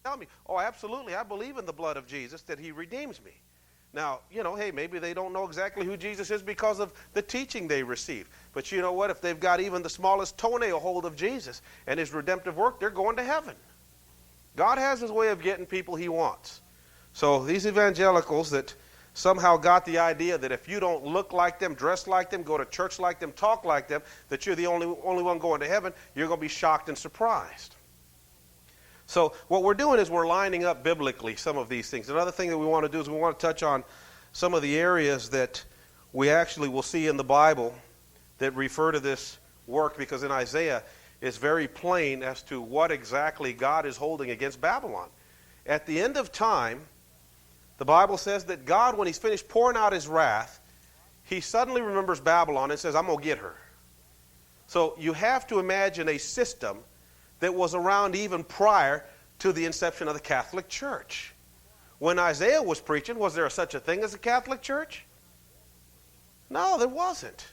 tell me, oh, absolutely, I believe in the blood of Jesus, that he redeems me. Now, hey, maybe they don't know exactly who Jesus is because of the teaching they received. But you know what? If they've got even the smallest toenail hold of Jesus and his redemptive work, they're going to heaven. God has his way of getting people he wants. So these evangelicals that somehow got the idea that if you don't look like them, dress like them, go to church like them, talk like them, that you're the only one going to heaven, you're going to be shocked and surprised. So what we're doing is we're lining up biblically some of these things. Another thing that we want to do is we want to touch on some of the areas that we actually will see in the Bible that refer to this work, because in Isaiah it's very plain as to what exactly God is holding against Babylon. At the end of time, the Bible says that God, when he's finished pouring out his wrath, he suddenly remembers Babylon and says, I'm going to get her. So you have to imagine a system that was around even prior to the inception of the Catholic Church. When Isaiah was preaching, was there such a thing as a Catholic Church? No, there wasn't.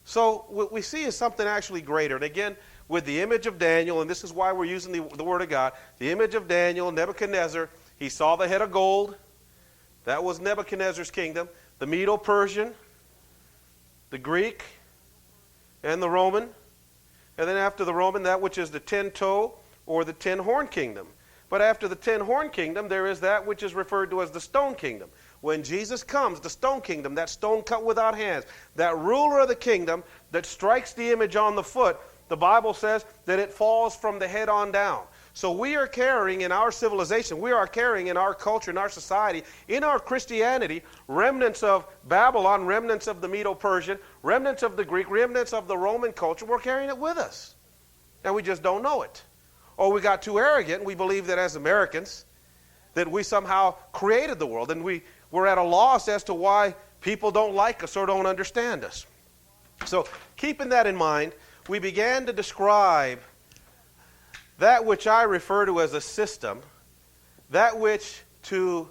So what we see is something actually greater. And again, with the image of Daniel, and this is why we're using the Word of God, the image of Daniel, Nebuchadnezzar, he saw the head of gold. That was Nebuchadnezzar's kingdom. The Medo-Persian, the Greek, and the Roman. And then after the Roman, that which is the 10-toe or the 10-horn kingdom. But after the 10-horn kingdom, there is that which is referred to as the stone kingdom. When Jesus comes, the stone kingdom, that stone cut without hands, that ruler of the kingdom that strikes the image on the foot, the Bible says that it falls from the head on down. So we are carrying in our civilization, we are carrying in our culture, in our society, in our Christianity, remnants of Babylon, remnants of the Medo-Persian, remnants of the Greek, remnants of the Roman culture. We're carrying it with us. And we just don't know it. Or we got too arrogant and we believe that as Americans, that we somehow created the world. And we're at a loss as to why people don't like us or don't understand us. So keeping that in mind, we began to describe that which I refer to as a system, that which to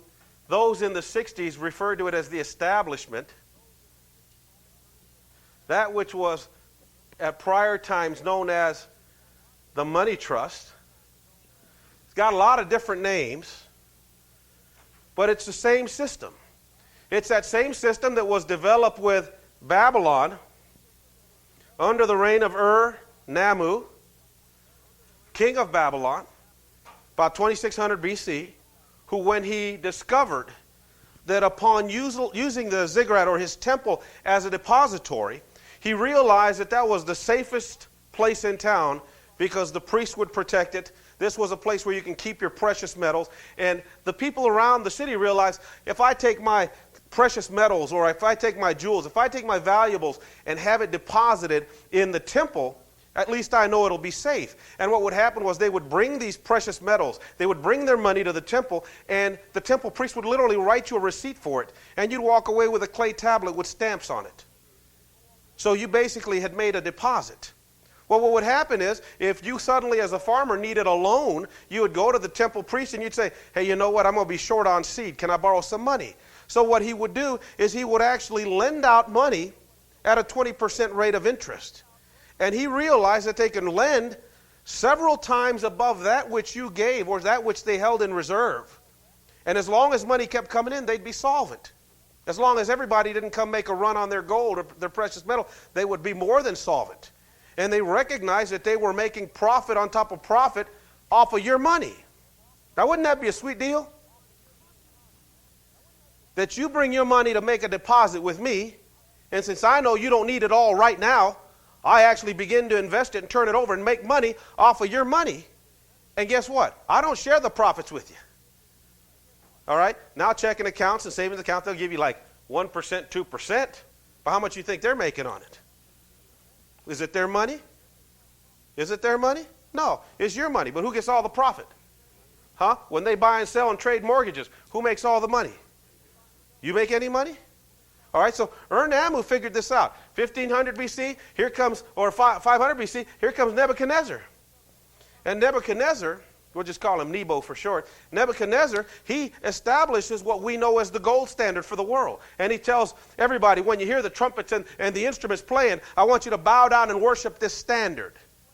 those in the 60s referred to it as the establishment, that which was at prior times known as the money trust. It's got a lot of different names, but it's the same system. It's that same system that was developed with Babylon under the reign of Ur-Nammu, king of Babylon, about 2600 BC, who when he discovered that upon using the ziggurat or his temple as a depository, he realized that that was the safest place in town because the priests would protect it. This was a place where you can keep your precious metals. And the people around the city realized, if I take my precious metals or if I take my jewels, if I take my valuables and have it deposited in the temple, at least I know it'll be safe. And what would happen was they would bring these precious metals, they would bring their money to the temple, and the temple priest would literally write you a receipt for it. And you'd walk away with a clay tablet with stamps on it. So you basically had made a deposit. Well, what would happen is, if you suddenly as a farmer needed a loan, you would go to the temple priest and you'd say, hey, you know what, I'm going to be short on seed. Can I borrow some money? So what he would do is he would actually lend out money at a 20% rate of interest. And he realized that they can lend several times above that which you gave or that which they held in reserve. And as long as money kept coming in, they'd be solvent. As long as everybody didn't come make a run on their gold or their precious metal, they would be more than solvent. And they recognized that they were making profit on top of profit off of your money. Now, wouldn't that be a sweet deal? That you bring your money to make a deposit with me, and since I know you don't need it all right now, I actually begin to invest it and turn it over and make money off of your money. And guess what? I don't share the profits with you. All right? Now checking accounts and savings accounts, they'll give you like 1%, 2%. But how much do you think they're making on it? Is it their money? Is it their money? No, it's your money. But who gets all the profit? Huh? When they buy and sell and trade mortgages, who makes all the money? You make any money? All right, so Ur-Nammu figured this out. 1500 BC, here comes, or 500 BC, here comes Nebuchadnezzar. And Nebuchadnezzar, we'll just call him Nebo for short, Nebuchadnezzar, he establishes what we know as the gold standard for the world. And he tells everybody, when you hear the trumpets and the instruments playing, I want you to bow down and worship this standard.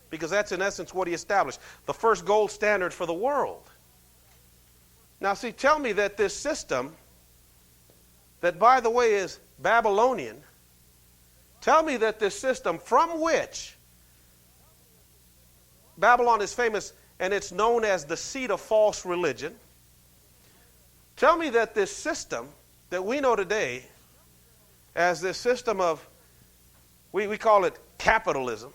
Because that's in essence what he established, the first gold standard for the world. Now, see, tell me that this system, that by the way is Babylonian, tell me that this system from which Babylon is famous and it's known as the seat of false religion. Tell me that this system that we know today as this system of, we call it capitalism,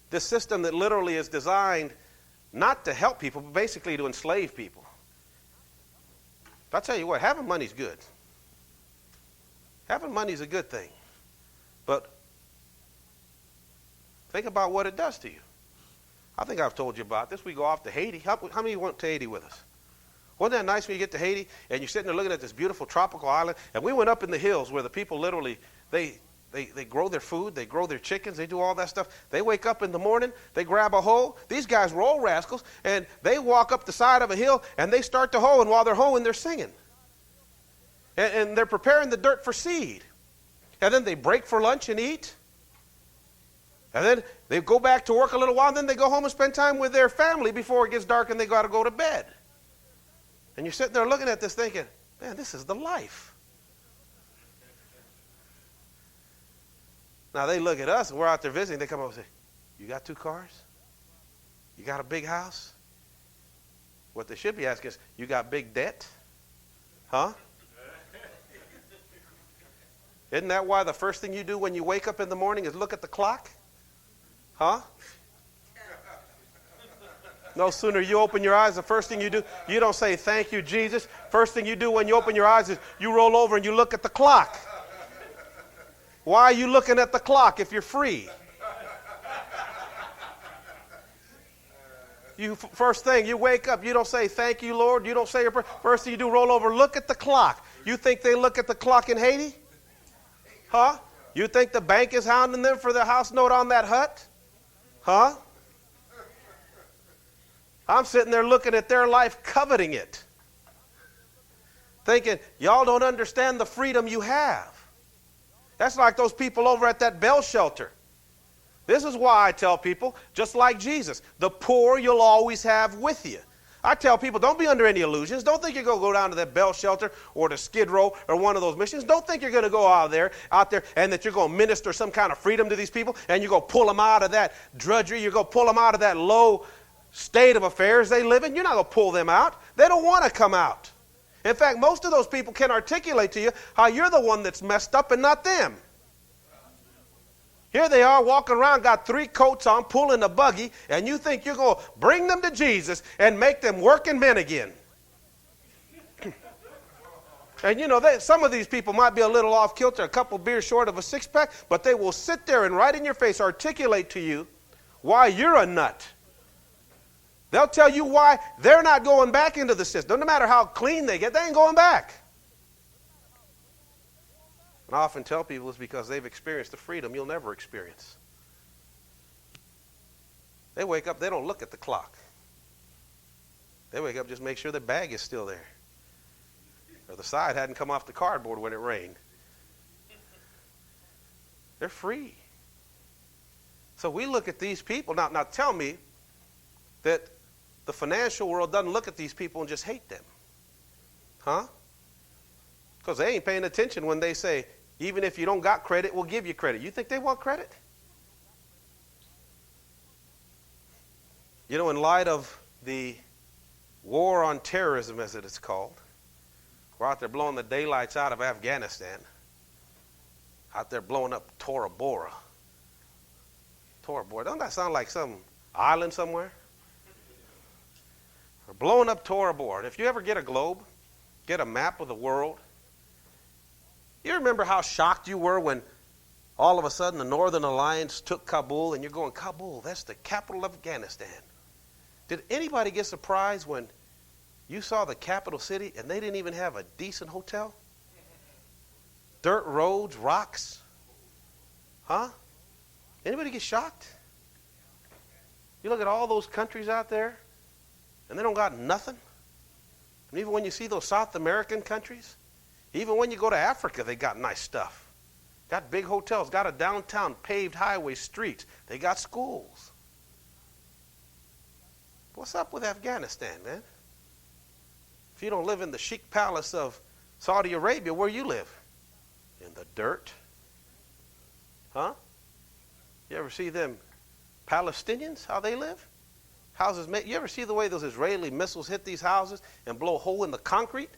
this system that literally is designed not to help people, but basically to enslave people. I'll tell you what, having money is good. Having money is a good thing. But think about what it does to you. I think I've told you about this. We go off to Haiti. How many went to Haiti with us? Wasn't that nice when you get to Haiti and you're sitting there looking at this beautiful tropical island? And we went up in the hills where the people literally, they grow their food, they grow their chickens, they do all that stuff. They wake up in the morning, they grab a hoe. These guys were all rascals, and they walk up the side of a hill and they start to hoe, and while they're hoeing, they're singing. And they're preparing the dirt for seed. And then they break for lunch and eat. And then they go back to work a little while, and then they go home and spend time with their family before it gets dark and they got to go to bed. And you're sitting there looking at this thinking, man, this is the life. Now they look at us and we're out there visiting. They come over and say, you got 2 cars? You got a big house? What they should be asking is, you got big debt? Huh? Isn't that why the first thing you do when you wake up in the morning is look at the clock? Huh? No sooner you open your eyes, the first thing you do, you don't say, thank you, Jesus. First thing you do when you open your eyes is you roll over and you look at the clock. Why are you looking at the clock if you're free? First thing, you wake up, you don't say, thank you, Lord. You don't say your prayer. First thing you do, roll over, look at the clock. You think they look at the clock in Haiti? Huh? You think the bank is hounding them for their house note on that hut? Huh? I'm sitting there looking at their life, coveting it. Thinking, y'all don't understand the freedom you have. That's like those people over at that Bell shelter. This is why I tell people, just like Jesus, the poor you'll always have with you. I tell people, don't be under any illusions. Don't think you're going to go down to that Bell shelter or to Skid Row or one of those missions. Don't think you're going to go out there and that you're going to minister some kind of freedom to these people and you're going to pull them out of that drudgery. You're going to pull them out of that low state of affairs they live in. You're not going to pull them out. They don't want to come out. In fact, most of those people can articulate to you how you're the one that's messed up and not them. Here they are walking around, got 3 coats on, pulling a buggy, and you think you're going to bring them to Jesus and make them working men again. And you know, some of these people might be a little off kilter, a couple beers short of a 6-pack, but they will sit there and right in your face articulate to you why you're a nut. They'll tell you why they're not going back into the system. No matter how clean they get, they ain't going back. And I often tell people it's because they've experienced the freedom you'll never experience. They wake up, they don't look at the clock. They wake up, just make sure the bag is still there. Or the side hadn't come off the cardboard when it rained. They're free. So we look at these people. Now tell me that the financial world doesn't look at these people and just hate them. Huh? Because they ain't paying attention when they say, even if you don't got credit, we'll give you credit. You think they want credit? You know, in light of the war on terrorism, as it is called, we're out there blowing the daylights out of Afghanistan. Out there blowing up Tora Bora. Tora Bora. Doesn't that sound like some island somewhere? We're blowing up Tora Bora. If you ever get a globe, get a map of the world, you remember how shocked you were when all of a sudden the Northern Alliance took Kabul and you're going, Kabul, that's the capital of Afghanistan. Did anybody get surprised when you saw the capital city and they didn't even have a decent hotel? Dirt roads, rocks. Huh? Anybody get shocked? You look at all those countries out there and they don't got nothing. And even when you see those South American countries, even when you go to Africa, they got nice stuff. Got big hotels, got a downtown, paved highway, streets. They got schools. What's up with Afghanistan, man? If you don't live in the chic palace of Saudi Arabia, where you live? In the dirt. Huh? You ever see them Palestinians, how they live? Houses made. You ever see the way those Israeli missiles hit these houses and blow a hole in the concrete?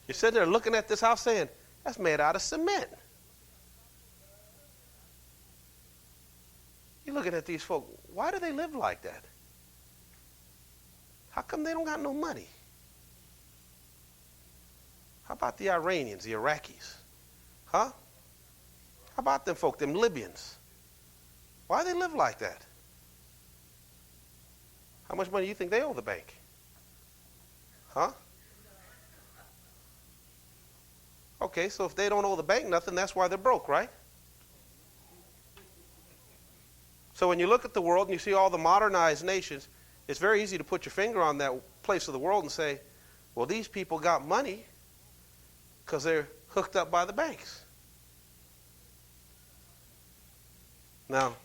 You're sitting there looking at this house saying, that's made out of cement. You're looking at these folk, why do they live like that? How come they don't got no money? How about the Iranians, the Iraqis? Huh? How about them folk, them Libyans? Why do they live like that? How much money do you think they owe the bank? Huh? Okay, so if they don't owe the bank nothing, that's why they're broke, right? So when you look at the world and you see all the modernized nations, it's very easy to put your finger on that place of the world and say, well, these people got money because they're hooked up by the banks. Now,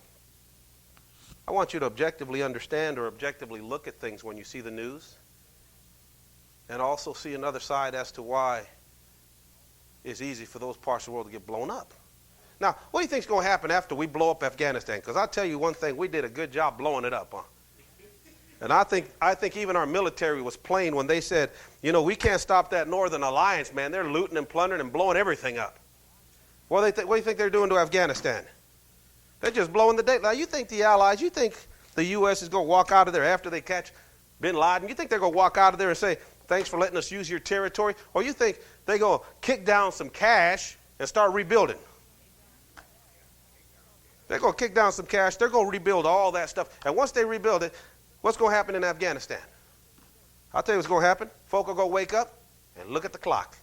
I want you to objectively understand or objectively look at things when you see the news, and also see another side as to why it's easy for those parts of the world to get blown up. Now, what do you think is going to happen after we blow up Afghanistan? Because I'll tell you one thing, we did a good job blowing it up, huh? And I think even our military was plain when they said, you know, we can't stop that Northern Alliance, man. They're looting and plundering and blowing everything up. What do you think they're doing to Afghanistan? They're just blowing the day. Now, you think the Allies, you think the U.S. is going to walk out of there after they catch bin Laden? You think they're going to walk out of there and say, thanks for letting us use your territory? Or you think they're going to kick down some cash and start rebuilding? They're going to kick down some cash. They're going to rebuild all that stuff. And once they rebuild it, what's going to happen in Afghanistan? I'll tell you what's going to happen. Folk are going to wake up and look at the clock.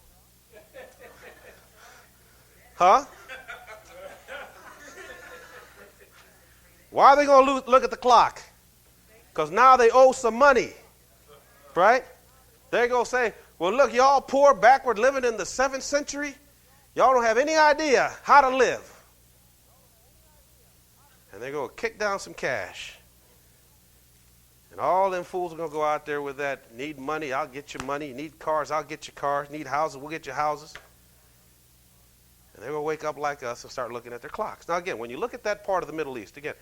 Huh? Why are they going to look at the clock? Because now they owe some money, right? They're going to say, well, look, y'all poor, backward, living in the 7th century. Y'all don't have any idea how to live. And they're going to kick down some cash. And all them fools are going to go out there with that, need money, I'll get you money. You need cars, I'll get you cars. Need houses, we'll get you houses. And they're going to wake up like us and start looking at their clocks. Now, again, when you look at that part of the Middle East, again,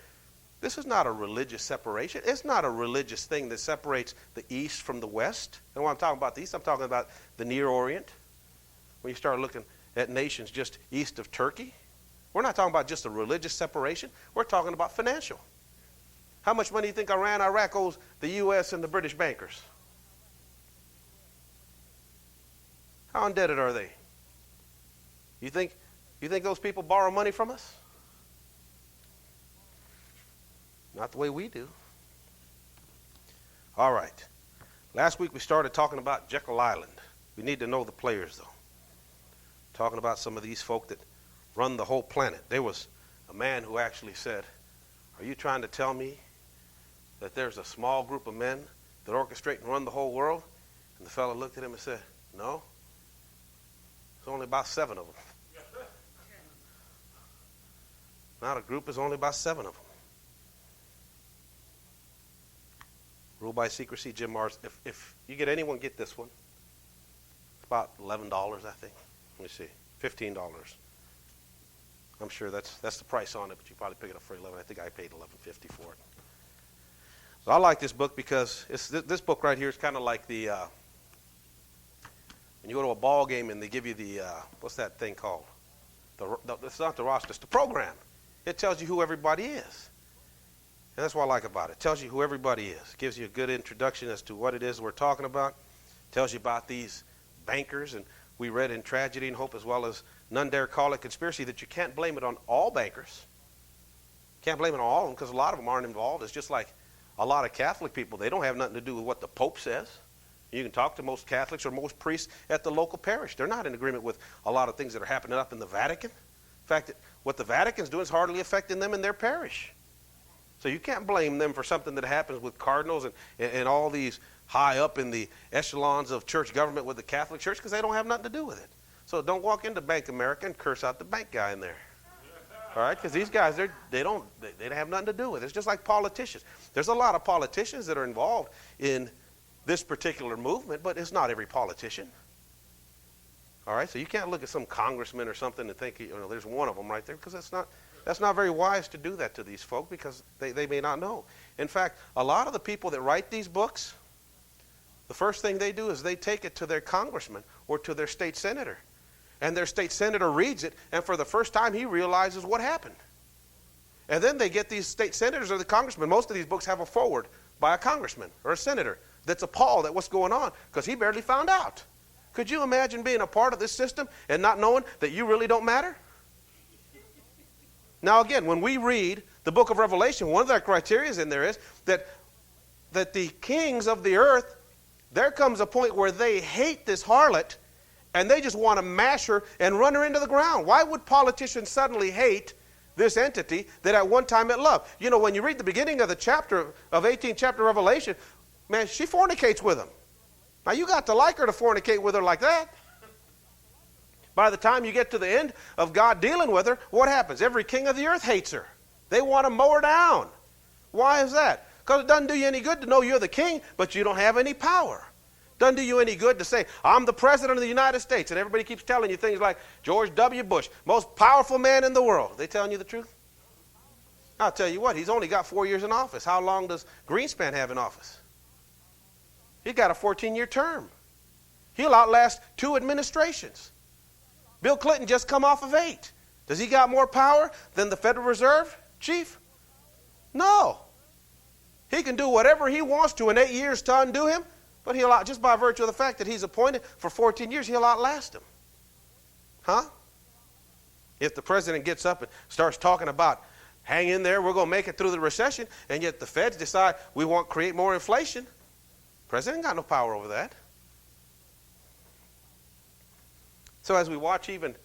this is not a religious separation. It's not a religious thing that separates the East from the West. And when I'm talking about the East, I'm talking about the Near Orient. When you start looking at nations just east of Turkey, we're not talking about just a religious separation. We're talking about financial. How much money do you think Iran, Iraq owes the U.S. and the British bankers? How indebted are they? You think those people borrow money from us? Not the way we do. All right. Last week we started talking about Jekyll Island. We need to know the players, though. Talking about some of these folk that run the whole planet. There was a man who actually said, are you trying to tell me that there's a small group of men that orchestrate and run the whole world? And the fellow looked at him and said, no, there's only about 7 of them. Not a group, there's only about 7 of them. Rule by secrecy, Jim Mars. If you get anyone, get this one. It's about $11, I think. Let me see, $15. I'm sure that's the price on it, but you probably pick it up for $11. I think I paid $11.50 for it. So I like this book because this book right here is kind of like the when you go to a ball game and they give you the what's that thing called? It's not the roster, it's the program. It tells you who everybody is. And that's what I like about it. It tells you who everybody is. It gives you a good introduction as to what it is we're talking about. It tells you about these bankers, and we read in Tragedy and Hope as well as None Dare Call It Conspiracy that you can't blame it on all bankers. Can't blame it on all of them because a lot of them aren't involved. It's just like a lot of Catholic people. They don't have nothing to do with what the Pope says. You can talk to most Catholics or most priests at the local parish. They're not in agreement with a lot of things that are happening up in the Vatican. In fact, what the Vatican's doing is hardly affecting them in their parish. So you can't blame them for something that happens with cardinals and all these high up in the echelons of church government with the Catholic Church because they don't have nothing to do with it. So don't walk into Bank America and curse out the bank guy in there. All right? Because these guys, they don't have nothing to do with it. It's just like politicians. There's a lot of politicians that are involved in this particular movement, but it's not every politician. All right, so you can't look at some congressman or something and think, there's one of them right there, because that's not very wise to do that to these folk, because they may not know. In fact, a lot of the people that write these books, the first thing they do is they take it to their congressman or to their state senator. And their state senator reads it, and for the first time he realizes what happened. And then they get these state senators or the congressmen. Most of these books have a foreword by a congressman or a senator that's appalled at what's going on because he barely found out. Could you imagine being a part of this system and not knowing that you really don't matter? Now again, when we read the book of Revelation, one of the criteria in there is that the kings of the earth, there comes a point where they hate this harlot and they just want to mash her and run her into the ground. Why would politicians suddenly hate this entity that at one time it loved? When you read the beginning of the chapter of 18th chapter of Revelation, man, she fornicates with him. Now you got to like her to fornicate with her like that. By the time you get to the end of God dealing with her, what happens? Every king of the earth hates her. They want to mow her down. Why is that? Because it doesn't do you any good to know you're the king, but you don't have any power. Doesn't do you any good to say, I'm the president of the United States, and everybody keeps telling you things like George W. Bush, most powerful man in the world. Are they telling you the truth? I'll tell you what, he's only got 4 years in office. How long does Greenspan have in office? He's got a 14-year term. He'll outlast 2 administrations. Bill Clinton just come off of 8. Does he got more power than the Federal Reserve chief? No. He can do whatever he wants to in 8 years to undo him, but he'll just by virtue of the fact that he's appointed for 14 years, he'll outlast him. Huh? If the president gets up and starts talking about, hang in there, we're going to make it through the recession, and yet the feds decide we want to create more inflation, the president ain't got no power over that. So as we watch even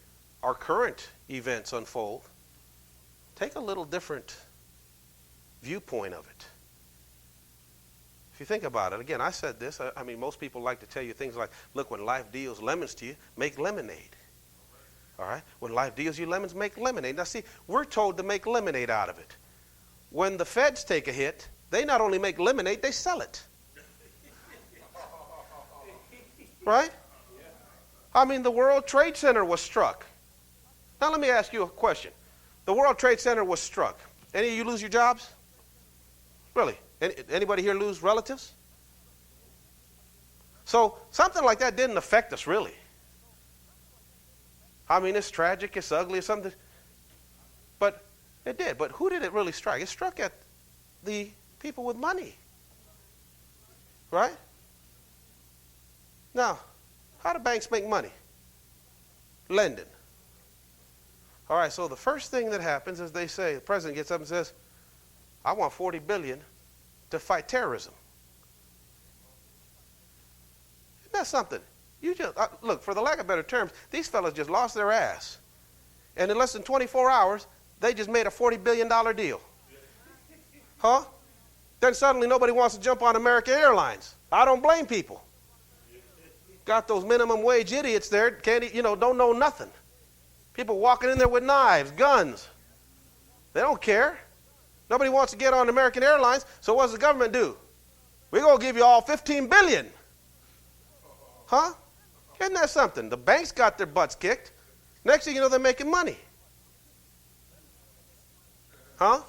our current events unfold, take a little different viewpoint of it. If you think about it, again, I said this, I mean, most people like to tell you things like, look, when life deals lemons to you, make lemonade. All right? When life deals you lemons, make lemonade. Now, see, we're told to make lemonade out of it. When the feds take a hit, they not only make lemonade, they sell it. Right? I mean, the World Trade Center was struck. Now, let me ask you a question. The World Trade Center was struck. Any of you lose your jobs? Really? Anybody here lose relatives? So something like that didn't affect us, really. I mean, it's tragic, it's ugly, it's something. But it did. But who did it really strike? It struck at the people with money. Right? Now, how do banks make money? Lending. All right, so the first thing that happens is they say, the president gets up and says, I want $40 billion to fight terrorism. Isn't that something? You just look, for the lack of better terms, these fellas just lost their ass. And in less than 24 hours, they just made a $40 billion deal. Huh? Then suddenly nobody wants to jump on American Airlines. I don't blame people. Got those minimum wage idiots there, don't know nothing. People walking in there with knives, guns. They don't care. Nobody wants to get on American Airlines, so what does the government do? We're going to give you all $15 billion. Huh? Isn't that something? The banks got their butts kicked. Next thing you know, they're making money. Huh?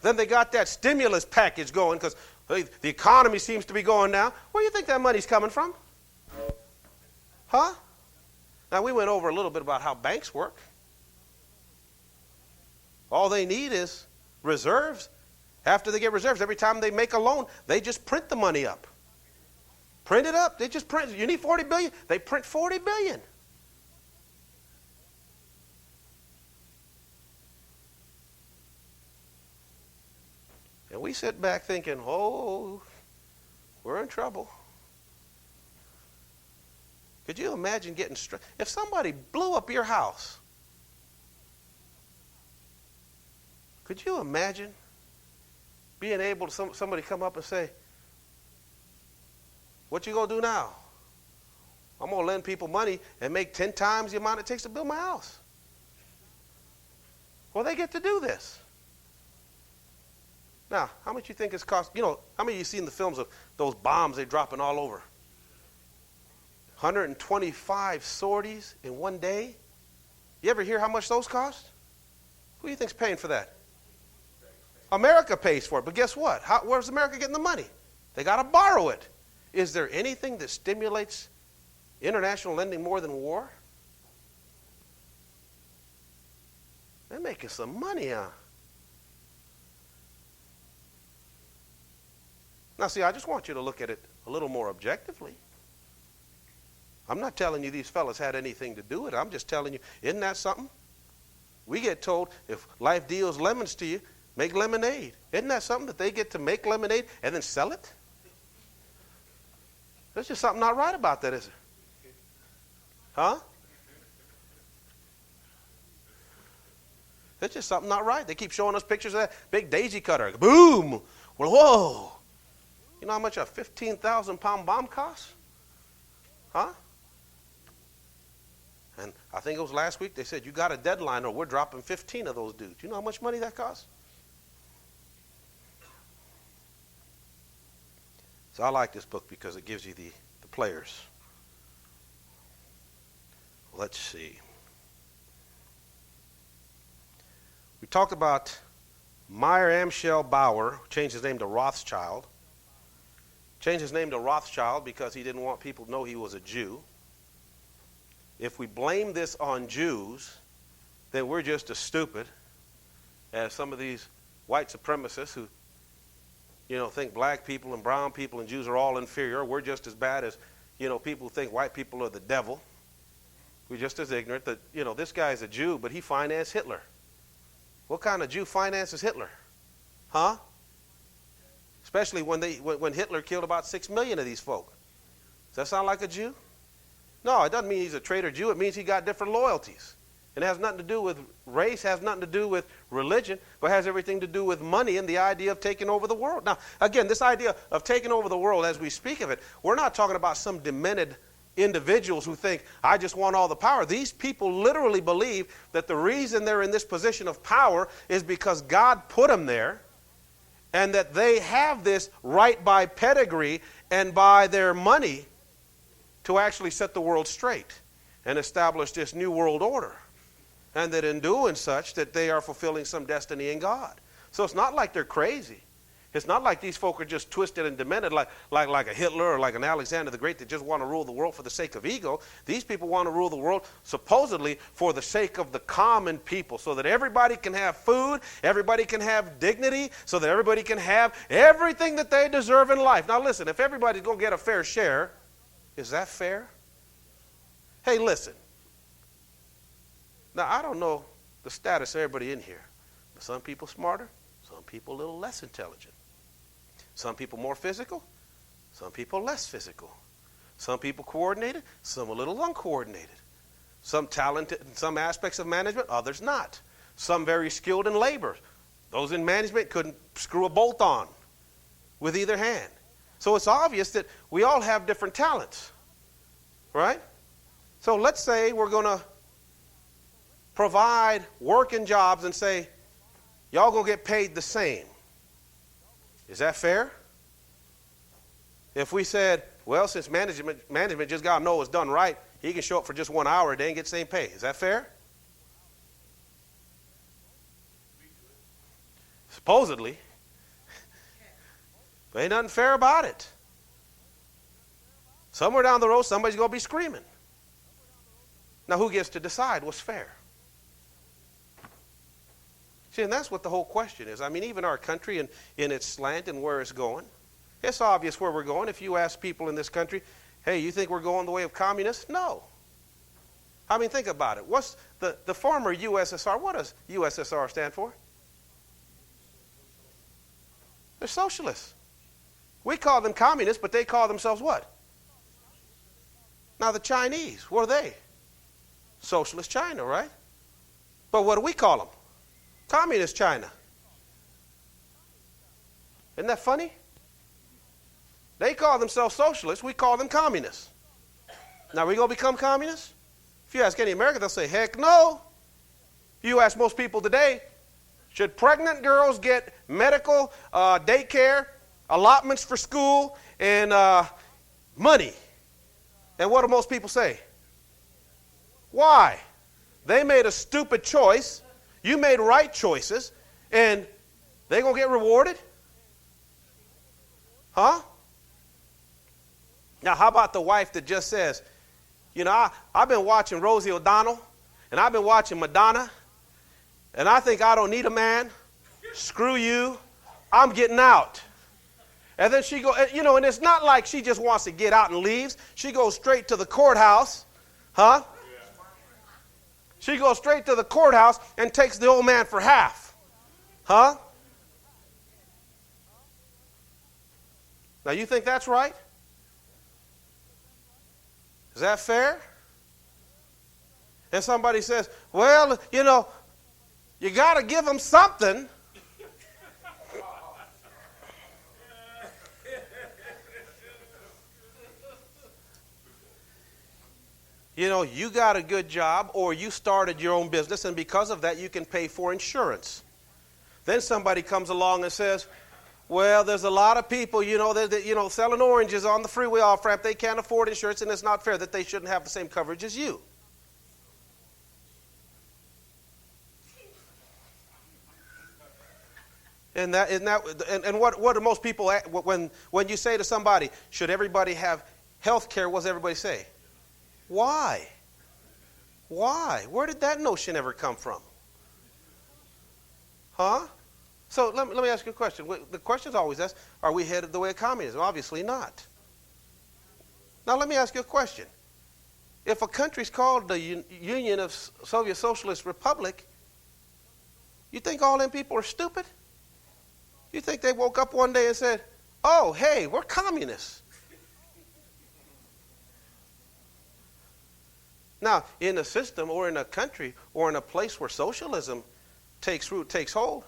Then they got that stimulus package going because the economy seems to be going down. Where do you think that money's coming from? Huh? Now, we went over a little bit about how banks work. All they need is reserves. After they get reserves, every time they make a loan, they just print the money up. Print it up. They just print. You need $40 billion? They print $40 billion. And we sit back thinking, oh, we're in trouble. Could you imagine getting struck? If somebody blew up your house, could you imagine being able to somebody come up and say, what you going to do now? I'm going to lend people money and make 10 times the amount it takes to build my house. Well, they get to do this. Now, how much you think it's cost? How many of you seen the films of those bombs they're dropping all over? 125 sorties in one day. You ever hear how much those cost? Who do you think's paying for that? America pays for it. But guess what? Where's America getting the money? They got to borrow it. Is there anything that stimulates international lending more than war? They're making some money, huh? Now, see, I just want you to look at it a little more objectively. I'm not telling you these fellas had anything to do with it. I'm just telling you, isn't that something? We get told if life deals lemons to you, make lemonade. Isn't that something that they get to make lemonade and then sell it? There's just something not right about that, is there? Huh? There's just something not right. They keep showing us pictures of that big daisy cutter. Boom! Well, whoa! You know how much a 15,000-pound bomb costs? Huh? And I think it was last week they said, you got a deadline or we're dropping 15 of those dudes. You know how much money that costs? So I like this book because it gives you the players. Let's see. We talked about Meyer Amschel Bauer, who changed his name to Rothschild. Changed his name to Rothschild because he didn't want people to know he was a Jew. If we blame this on Jews, then we're just as stupid as some of these white supremacists who, think black people and brown people and Jews are all inferior. We're just as bad as, people who think white people are the devil. We're just as ignorant that, this guy's a Jew, but he financed Hitler. What kind of Jew finances Hitler? Huh? Especially when Hitler killed about 6 million of these folk. Does that sound like a Jew? No, it doesn't mean he's a traitor Jew. It means he got different loyalties. It has nothing to do with race, has nothing to do with religion, but has everything to do with money and the idea of taking over the world. Now, again, this idea of taking over the world as we speak of it, we're not talking about some demented individuals who think, I just want all the power. These people literally believe that the reason they're in this position of power is because God put them there, and that they have this right by pedigree and by their money to actually set the world straight and establish this new world order. And that in doing such, that they are fulfilling some destiny in God. So it's not like they're crazy. It's not like these folk are just twisted and demented like a Hitler or like an Alexander the Great that just want to rule the world for the sake of ego. These people want to rule the world supposedly for the sake of the common people, so that everybody can have food, everybody can have dignity, so that everybody can have everything that they deserve in life. Now listen, if everybody's going to get a fair share, is that fair? Hey, listen. Now, I don't know the status of everybody in here, but some people smarter, some people a little less intelligent. Some people more physical, some people less physical. Some people coordinated, some a little uncoordinated. Some talented in some aspects of management, others not. Some very skilled in labor. Those in management couldn't screw a bolt on with either hand. So it's obvious that we all have different talents, right? So let's say we're going to provide work and jobs and say, y'all going to get paid the same. Is that fair? If we said, well, since management just got to know it's done right, he can show up for just 1 hour a day and get the same pay. Is that fair? Supposedly. But ain't nothing fair about it. Somewhere down the road, somebody's going to be screaming. Now, who gets to decide what's fair? See, and that's what the whole question is. I mean, even our country and in its slant and where it's going, it's obvious where we're going. If you ask people in this country, hey, you think we're going the way of communists? No. I mean, think about it. What's the former USSR, what does USSR stand for? They're socialists. We call them communists, but they call themselves what? Now, the Chinese, what are they? Socialist China, right? But what do we call them? Communist China. Isn't that funny? They call themselves socialists. We call them communists. Now, are we going to become communists? If you ask any American, they'll say, heck no. You ask most people today, Should pregnant girls get medical, daycare, allotments for school, and money? And what do most people say? Why? They made a stupid choice. You made right choices. And they going to get rewarded? Huh? Now, how about the wife that just says, you know, I've been watching Rosie O'Donnell, and I've been watching Madonna, and I think I don't need a man. Screw you. I'm getting out. And then she goes, you know, and it's not like she just wants to get out and leaves. She goes straight to the courthouse. Huh? She goes straight to the courthouse and takes the old man for half. Huh? Now, you think that's right? Is that fair? And somebody says, well, you know, you got to give them something. You know, you got a good job or you started your own business, and because of that, you can pay for insurance. Then somebody comes along and says, well, there's a lot of people, you know, selling oranges on the freeway off-ramp. They can't afford insurance, and it's not fair that they shouldn't have the same coverage as you. And what do most people, when you say to somebody, should everybody have health care, what does everybody say? Why? Why? Where did that notion ever come from? Huh? So let me ask you a question. The question is always asked, are we headed the way of communism? Obviously not. Now let me ask you a question. If a country's called the Union of Soviet Socialist Republic, you think all them people are stupid? You think they woke up one day and said, oh, hey, we're communists? Now, in a system or in a country or in a place where socialism takes root, takes hold,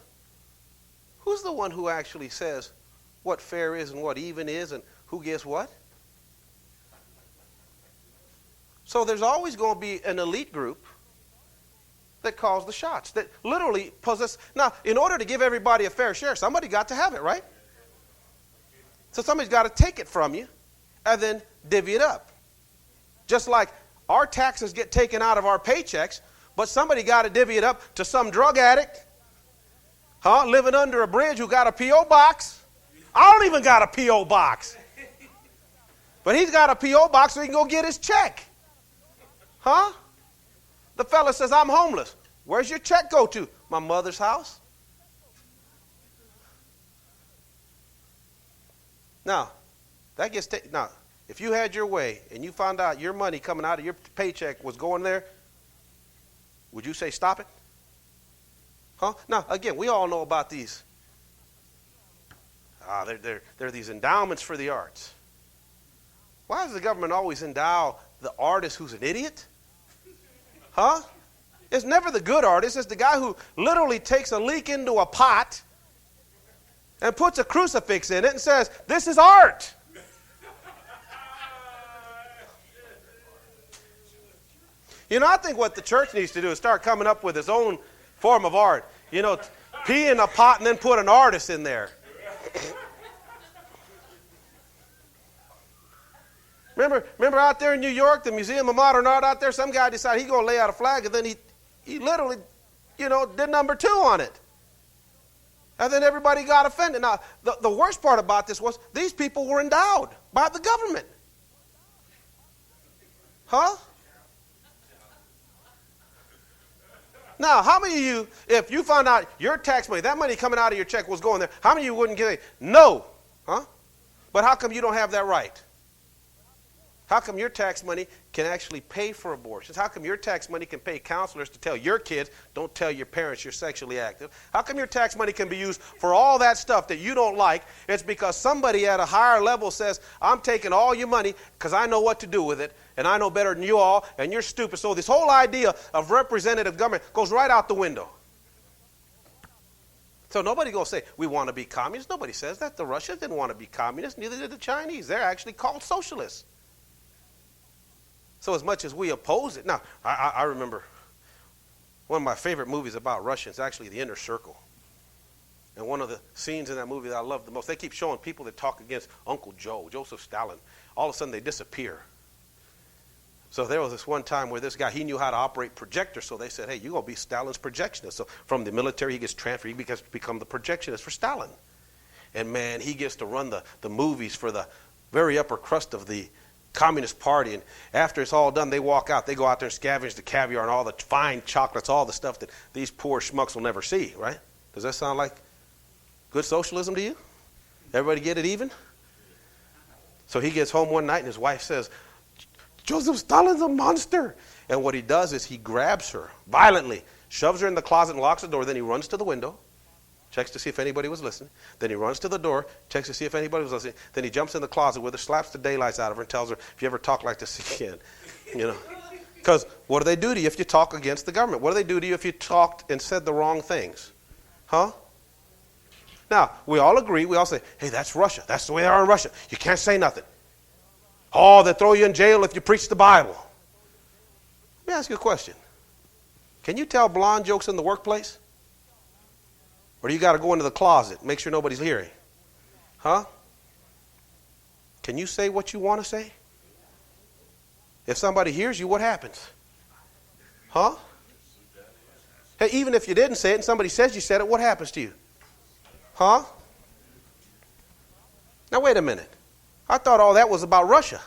who's the one who actually says what fair is and what even is and who gets what? So there's always going to be an elite group that calls the shots, that literally possess. Now, in order to give everybody a fair share, somebody got to have it, right? So somebody's got to take it from you and then divvy it up. Just like our taxes get taken out of our paychecks, but somebody got to divvy it up to some drug addict, living under a bridge who got a P.O. box. I don't even got a P.O. box. But he's got a P.O. box so he can go get his check. Huh? The fella says, I'm homeless. Where's your check go to? My mother's house. Now, that gets taken. Now, if you had your way and you found out your money coming out of your paycheck was going there, would you say stop it? Huh? Now, again, we all know about these. They're these endowments for the arts. Why does the government always endow the artist who's an idiot? Huh? It's never the good artist. It's the guy who literally takes a leek into a pot and puts a crucifix in it and says, this is art. You know, I think what the church needs to do is start coming up with its own form of art. You know, pee in a pot and then put an artist in there. Remember out there in New York, the Museum of Modern Art out there, some guy decided he's going to lay out a flag, and then he literally, did number 2 on it. And then everybody got offended. Now, the worst part about this was these people were endowed by the government. Huh? Now, how many of you, if you found out your tax money, that money coming out of your check was going there, how many of you wouldn't get it? No. Huh? But how come you don't have that right? How come your tax money can actually pay for abortions? How come your tax money can pay counselors to tell your kids, don't tell your parents you're sexually active? How come your tax money can be used for all that stuff that you don't like? It's because somebody at a higher level says, I'm taking all your money because I know what to do with it, and I know better than you all, and you're stupid. So this whole idea of representative government goes right out the window. So nobody's going to say, we want to be communists. Nobody says that. The Russians didn't want to be communists. Neither did the Chinese. They're actually called socialists. So as much as we oppose it. Now, I remember one of my favorite movies about Russians, actually The Inner Circle. And one of the scenes in that movie that I love the most, they keep showing people that talk against Uncle Joe, Joseph Stalin. All of a sudden they disappear. So there was this one time where this guy, he knew how to operate projectors, so they said, hey, you're going to be Stalin's projectionist. So from the military, he gets transferred, he gets to become the projectionist for Stalin. And man, he gets to run the movies for the very upper crust of the Communist Party. And after it's all done, they walk out. They go out there and scavenge the caviar and all the fine chocolates, all the stuff that these poor schmucks will never see, right? Does that sound like good socialism to you? Everybody get it even? So he gets home one night and his wife says, Joseph Stalin's a monster. And what he does is he grabs her violently, shoves her in the closet and locks the door. Then he runs to the window, checks to see if anybody was listening. Then he runs to the door, checks to see if anybody was listening. Then he jumps in the closet with her, slaps the daylights out of her, and tells her, if you ever talk like this again, you know. Because what do they do to you if you talk against the government? What do they do to you if you talked and said the wrong things? Huh? Now, we all agree, we all say, hey, that's Russia. That's the way they are in Russia. You can't say nothing. Oh, they throw you in jail if you preach the Bible. Let me ask you a question. Can you tell blonde jokes in the workplace? Or do you got to go into the closet, make sure nobody's hearing? Huh? Can you say what you want to say? If somebody hears you, what happens? Huh? Hey, even if you didn't say it and somebody says you said it, what happens to you? Huh? Now, wait a minute. I thought all that was about Russia.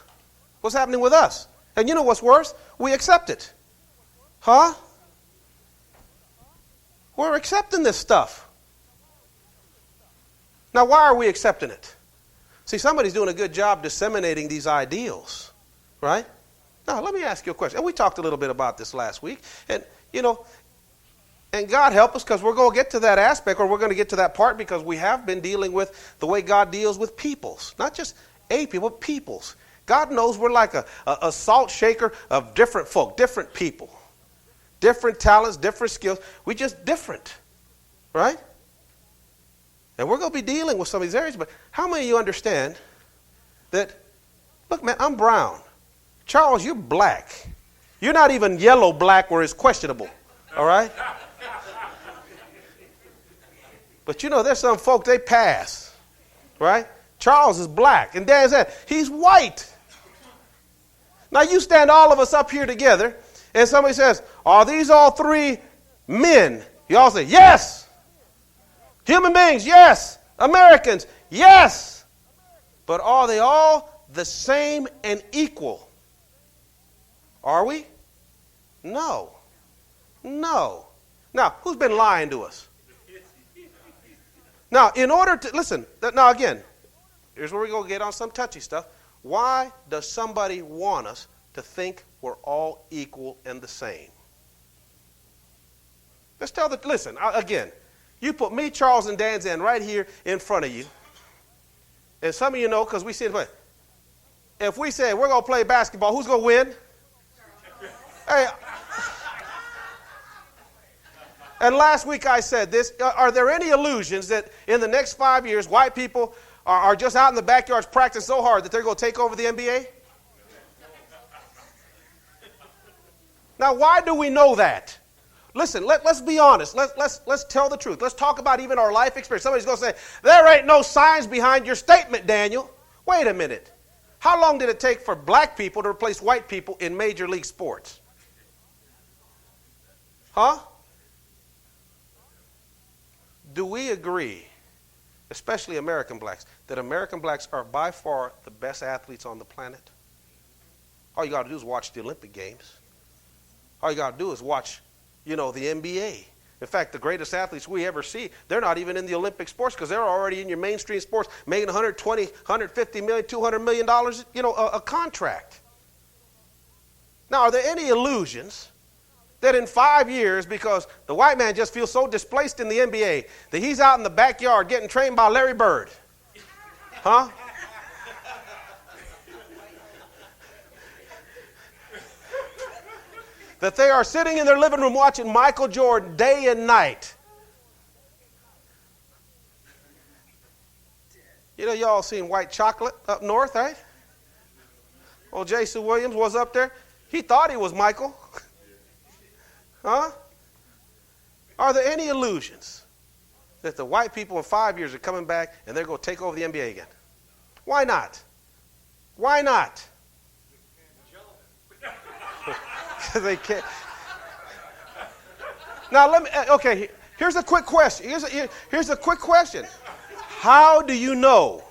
What's happening with us? And you know what's worse? We accept it. Huh? We're accepting this stuff. Now, why are we accepting it? See, somebody's doing a good job disseminating these ideals, right? Now, let me ask you a question. And we talked a little bit about this last week. And, you know, and God help us, because we're going to get to that aspect, or we're going to get to that part, because we have been dealing with the way God deals with peoples. Not just a people, but peoples. God knows we're like a salt shaker of different folk, different people. Different talents, different skills. We're just different, right? And we're going to be dealing with some of these areas, but how many of you understand that, look, man, I'm brown. Charles, you're black. You're not even yellow black where it's questionable, all right? But you know, there's some folk, they pass, right? Charles is black, and Dan said, he's white. Now you stand all of us up here together, and somebody says, are these all three men? You all say, yes. Human beings, yes. Americans, yes. But are they all the same and equal? Are we? No. No. Now, who's been lying to us? Now, in order to, listen, now again, here's where we're going to get on some touchy stuff. Why does somebody want us to think we're all equal and the same? Let's tell the, listen, again, you put me, Charles, and Dan Zan right here in front of you. And some of you know, because we see it, if we say we're going to play basketball, who's going to win? Hey, and last week I said this, are there any illusions that in the next 5 years, white people are just out in the backyards practicing so hard that they're going to take over the NBA? Now, why do we know that? Listen, let's be honest. Let's tell the truth. Let's talk about even our life experience. Somebody's going to say, there ain't no science behind your statement, Daniel. Wait a minute. How long did it take for black people to replace white people in major league sports? Huh? Do we agree, especially American blacks, that American blacks are by far the best athletes on the planet? All you got to do is watch the Olympic Games. All you got to do is watch, the NBA. In fact, the greatest athletes we ever see, they're not even in the Olympic sports because they're already in your mainstream sports making $120, $150 million, $200 million, a contract. Now, are there any illusions that in 5 years, because the white man just feels so displaced in the NBA, that he's out in the backyard getting trained by Larry Bird? Huh? That they are sitting in their living room watching Michael Jordan day and night. Y'all seen White Chocolate up north, right? Old Jason Williams was up there. He thought he was Michael. Huh? Are there any illusions that the white people in 5 years are coming back and they're going to take over the NBA again? Why not? Why not? Because they can't. Now let me. Okay, here's a quick question. Here's a quick question. How do you know?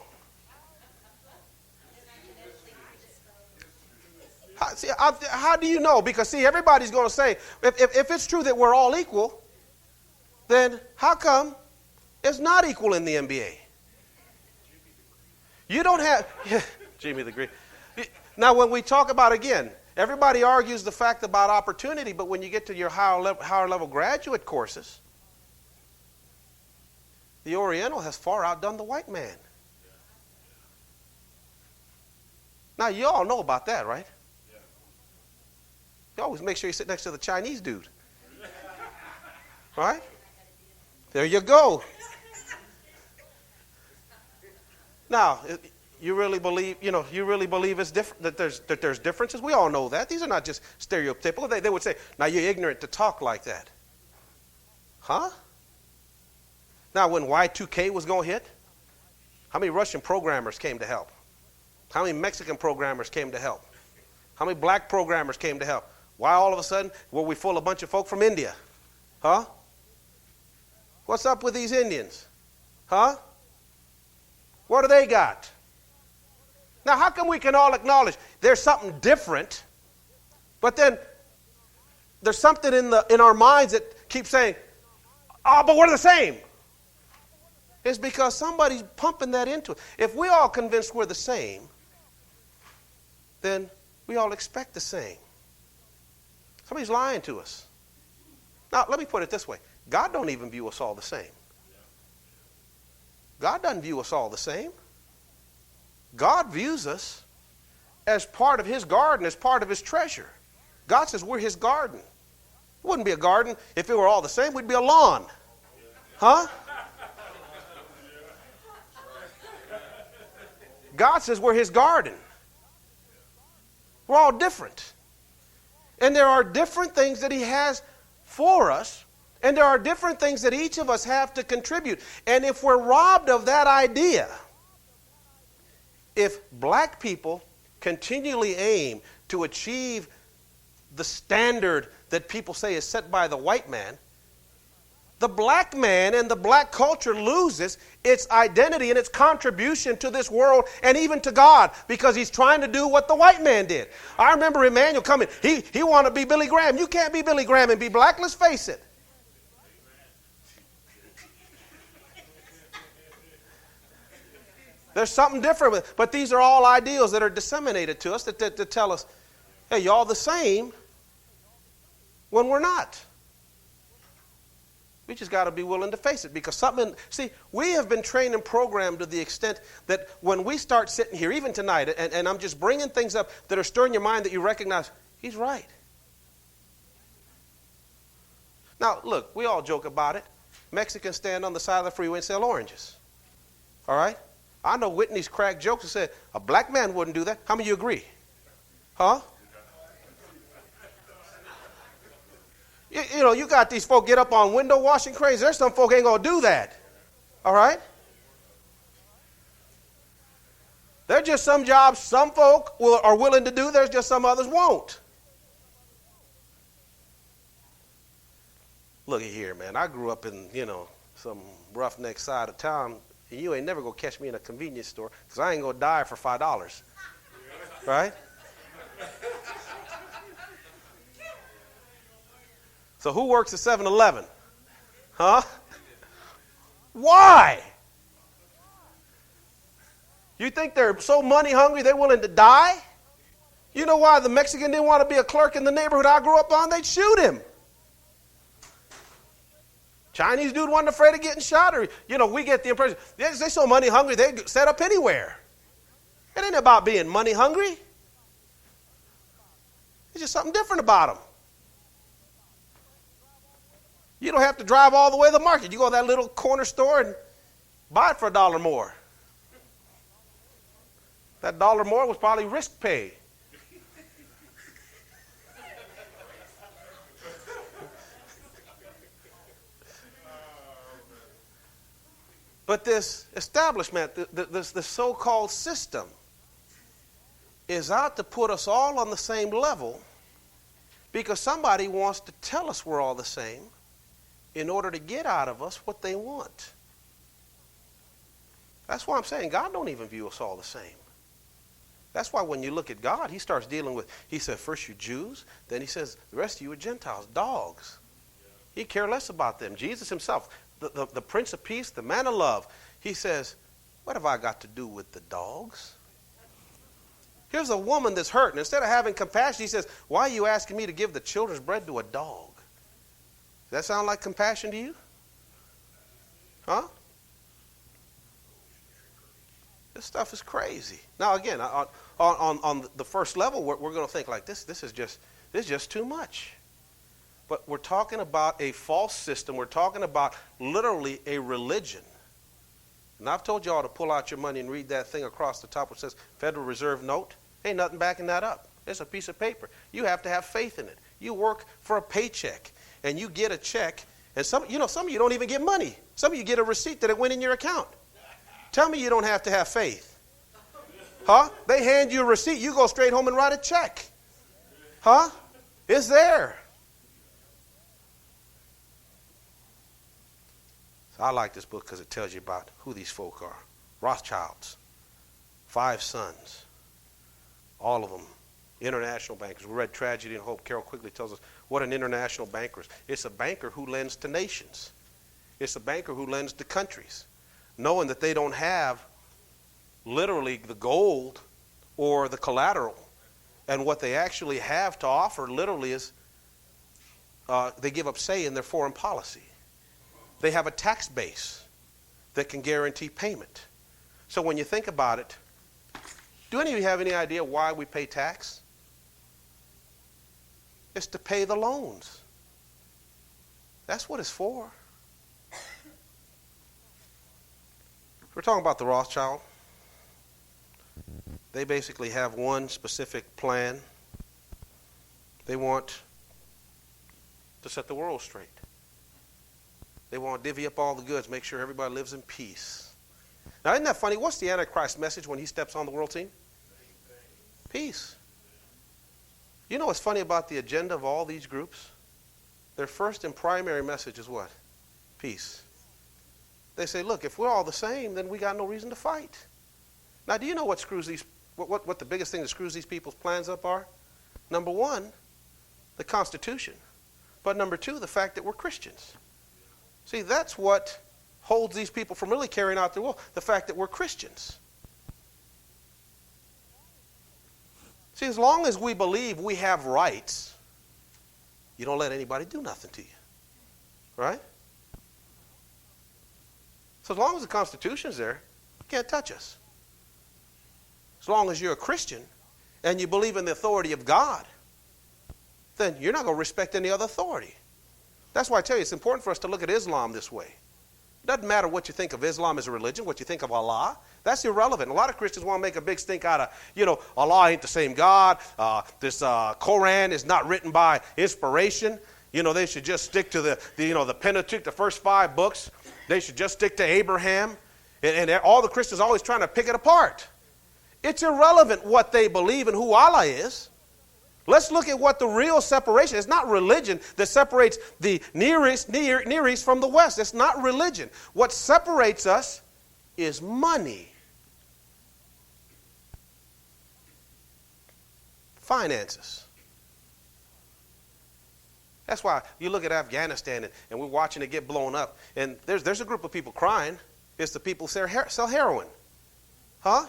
How do you know? Because see, everybody's going to say, if it's true that we're all equal, then how come it's not equal in the NBA? You don't have, Jimmy the Greek. Now, when we talk about, again, everybody argues the fact about opportunity, but when you get to your higher level graduate courses, the Oriental has far outdone the white man. Now, you all know about that, right? You always make sure you sit next to the Chinese dude. Right? There you go. Now, you really believe it's different, that there's differences? We all know that. These are not just stereotypical. They would say, now you're ignorant to talk like that. Huh? Now, when Y2K was going to hit, how many Russian programmers came to help? How many Mexican programmers came to help? How many black programmers came to help? Why all of a sudden were we full of a bunch of folk from India? Huh? What's up with these Indians? Huh? What do they got? Now, how come we can all acknowledge there's something different, but then there's something in our minds that keeps saying, oh, but we're the same? It's because somebody's pumping that into it. If we all convinced we're the same, then we all expect the same. Somebody's lying to us. Now, let me put it this way. God don't even view us all the same. God doesn't view us all the same. God views us as part of his garden, as part of his treasure. God says we're his garden. It wouldn't be a garden if it were all the same. We'd be a lawn. Huh? God says we're his garden. We're all different. And there are different things that he has for us. And there are different things that each of us have to contribute. And if we're robbed of that idea, if black people continually aim to achieve the standard that people say is set by the white man, the black man and the black culture loses its identity and its contribution to this world and even to God, because he's trying to do what the white man did. I remember Emmanuel coming. He wanted to be Billy Graham. You can't be Billy Graham and be black. Let's face it. There's something different. But these are all ideals that are disseminated to us that tell us, hey, y'all the same when we're not. We just got to be willing to face it, because we have been trained and programmed to the extent that when we start sitting here, even tonight, and I'm just bringing things up that are stirring your mind that you recognize, he's right. Now, look, we all joke about it. Mexicans stand on the side of the freeway and sell oranges. All right? I know Whitney's cracked jokes and said, a black man wouldn't do that. How many of you agree? Huh? You got these folk get up on window washing cranes. There's some folk ain't going to do that. All right? There's just some jobs some folk are willing to do. There's just some others won't. Look at here, man. I grew up in, some roughneck side of town. And you ain't never going to catch me in a convenience store, because I ain't going to die for $5. Right? So who works at 7-Eleven? Huh? Why? You think they're so money hungry they're willing to die? You know why the Mexican didn't want to be a clerk in the neighborhood I grew up on? They'd shoot him. Chinese dude wasn't afraid of getting shot. Or, we get the impression, they're so money hungry they set up anywhere. It ain't about being money hungry. It's just something different about them. You don't have to drive all the way to the market. You go to that little corner store and buy it for $1 more. That $1 more was probably risk pay. But this establishment, this so-called system, is out to put us all on the same level because somebody wants to tell us we're all the same in order to get out of us what they want. That's why I'm saying God don't even view us all the same. That's why when you look at God, he starts dealing with, he said, first you Jews, then he says, the rest of you are Gentiles, dogs. He cared less about them. Jesus himself, the Prince of Peace, the man of love, he says, what have I got to do with the dogs? Here's a woman that's hurting. Instead of having compassion, he says, why are you asking me to give the children's bread to a dog? Does that sound like compassion to you? Huh? This stuff is crazy. Now, again, on the first level, we're going to think like this. This is just too much. But we're talking about a false system. We're talking about literally a religion. And I've told you all to pull out your money and read that thing across the top which says Federal Reserve note. Ain't nothing backing that up. It's a piece of paper. You have to have faith in it. You work for a paycheck, and you get a check, and some of you don't even get money. Some of you get a receipt that it went in your account. Tell me you don't have to have faith. Huh? They hand you a receipt. You go straight home and write a check. Huh? It's there. So I like this book because it tells you about who these folk are. Rothschilds. 5 sons. All of them. International bankers. We read Tragedy and Hope. Carol quickly tells us what an international banker is. It's a banker who lends to nations. It's a banker who lends to countries, knowing that they don't have literally the gold or the collateral. And what they actually have to offer literally is they give up say in their foreign policy. They have a tax base that can guarantee payment. So when you think about it, do any of you have any idea why we pay tax? It's to pay the loans. That's what it's for. We're talking about the Rothschild. They basically have one specific plan. They want to set the world straight. They want to divvy up all the goods, make sure everybody lives in peace. Now, isn't that funny? What's the Antichrist message when he steps on the world scene? Peace. You know what's funny about the agenda of all these groups? Their first and primary message is what? Peace. They say, look, if we're all the same, then we got no reason to fight. Now, do you know what the biggest thing that screws these people's plans up are? Number one, the Constitution. But number two, the fact that we're Christians. See, that's what holds these people from really carrying out their will, the fact that we're Christians. See, as long as we believe we have rights, you don't let anybody do nothing to you. Right? So as long as the Constitution's there, you can't touch us. As long as you're a Christian and you believe in the authority of God, then you're not going to respect any other authority. That's why I tell you it's important for us to look at Islam this way. It doesn't matter what you think of Islam as a religion, what you think of Allah. That's irrelevant. A lot of Christians want to make a big stink out of, Allah ain't the same God. This Quran is not written by inspiration. They should just stick to the Pentateuch, the first 5 books. They should just stick to Abraham. And all the Christians are always trying to pick it apart. It's irrelevant what they believe and who Allah is. Let's look at what the real separation is. It's not religion that separates the Near East from the West. It's not religion. What separates us is money. Finances. That's why you look at Afghanistan and we're watching it get blown up. And there's a group of people crying. It's the people who sell heroin. Huh?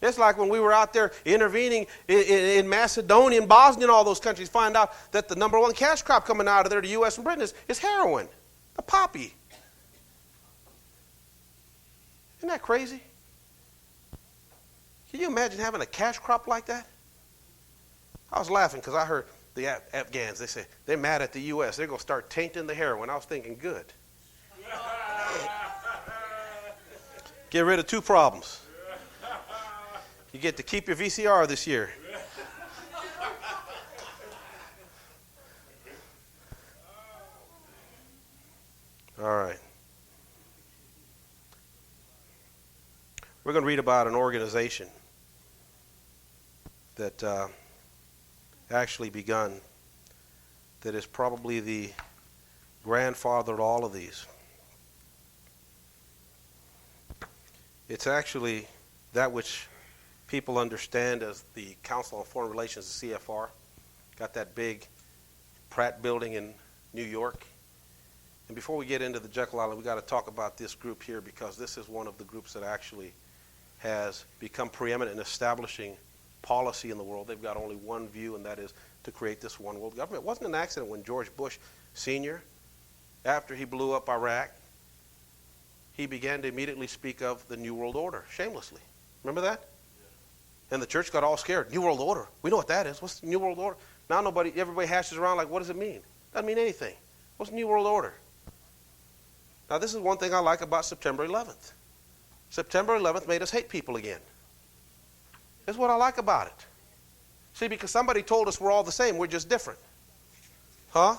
It's like when we were out there intervening in Macedonia and Bosnia and all those countries, find out that the number one cash crop coming out of there, the U.S. and Britain, is heroin, the poppy. Isn't that crazy? Can you imagine having a cash crop like that? I was laughing because I heard the Afghans, they say, they're mad at the U.S. They're going to start tainting the heroin. I was thinking, good. Get rid of 2 problems. You get to keep your VCR this year. All right. We're going to read about an organization that actually begun, that is probably the grandfather of all of these. It's actually that which people understand as the Council on Foreign Relations, the CFR. Got that big Pratt building in New York. And before we get into the Jekyll Island, we've got to talk about this group here, because this is one of the groups that actually has become preeminent in establishing policy in the world. They've got only one view, and that is to create this one world government. It wasn't an accident when George Bush Sr., after he blew up Iraq, he began to immediately speak of the New World Order, shamelessly. Remember that? Yeah. And the church got all scared. New World Order. We know what that is. What's the New World Order? Now everybody hashes around like, what does it mean? Doesn't mean anything. What's the New World Order? Now, this is one thing I like about September 11th. September 11th made us hate people again. That's what I like about it. See, because somebody told us we're all the same, we're just different. Huh?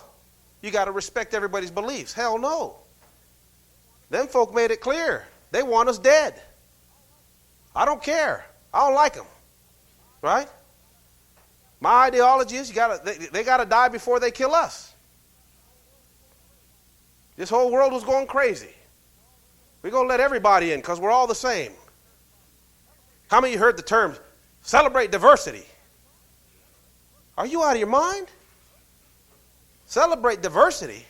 You got to respect everybody's beliefs. Hell no. Them folk made it clear. They want us dead. I don't care. I don't like them. Right? My ideology is they got to die before they kill us. This whole world was going crazy. We're going to let everybody in because we're all the same. How many of you heard the term celebrate diversity? Are you out of your mind? Celebrate diversity?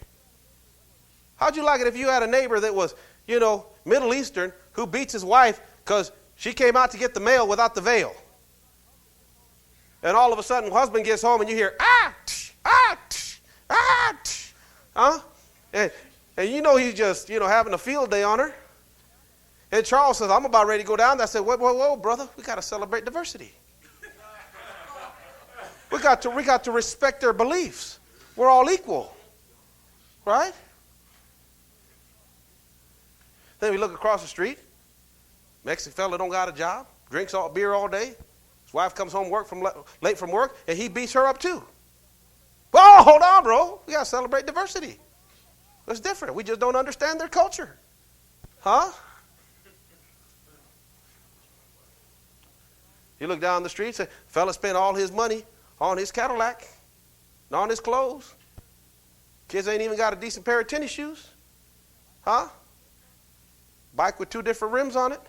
How'd you like it if you had a neighbor that was, Middle Eastern, who beats his wife because she came out to get the mail without the veil? And all of a sudden, husband gets home and you hear, huh? And he's just, having a field day on her. And Charles says, I'm about ready to go down there. I said, whoa, brother, we got to celebrate diversity. We got to respect their beliefs. We're all equal. Right? Then we look across the street. Mexican fella don't got a job, drinks beer all day. His wife comes home late from work, and he beats her up too. Whoa, hold on, bro. We got to celebrate diversity. It's different. We just don't understand their culture. Huh? You look down the street and say, fella spent all his money on his Cadillac and on his clothes. Kids ain't even got a decent pair of tennis shoes. Huh? Bike with 2 different rims on it.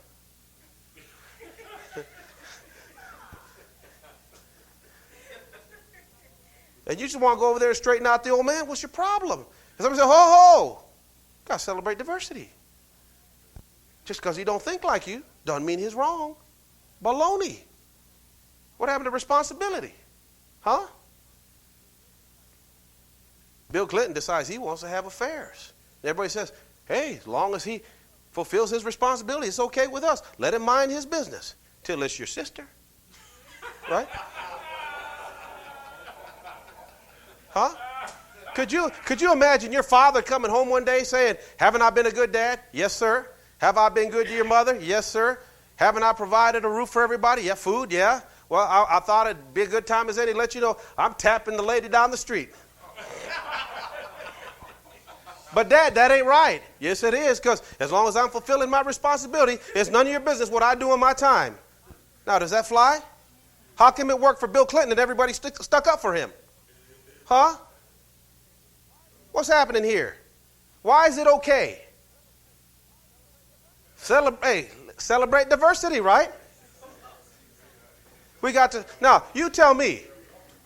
And you just want to go over there and straighten out the old man? What's your problem? And somebody said, ho, got to celebrate diversity. Just because he don't think like you doesn't mean he's wrong. Baloney. What happened to responsibility? Huh? Bill Clinton decides he wants to have affairs. And everybody says, hey, as long as he fulfills his responsibility, it's okay with us. Let him mind his business till it's your sister. Right? Huh? Could you imagine your father coming home one day saying, haven't I been a good dad? Yes, sir. Have I been good to your mother? Yes, sir. Haven't I provided a roof for everybody? Yeah, food, yeah. Well, I thought it'd be a good time as any to let you know I'm tapping the lady down the street. But Dad, that ain't right. Yes, it is, because as long as I'm fulfilling my responsibility, it's none of your business what I do in my time. Now, does that fly? How come it worked for Bill Clinton and everybody stuck up for him? Huh? What's happening here? Why is it okay? Celebrate diversity, right? We got to. Now, you tell me.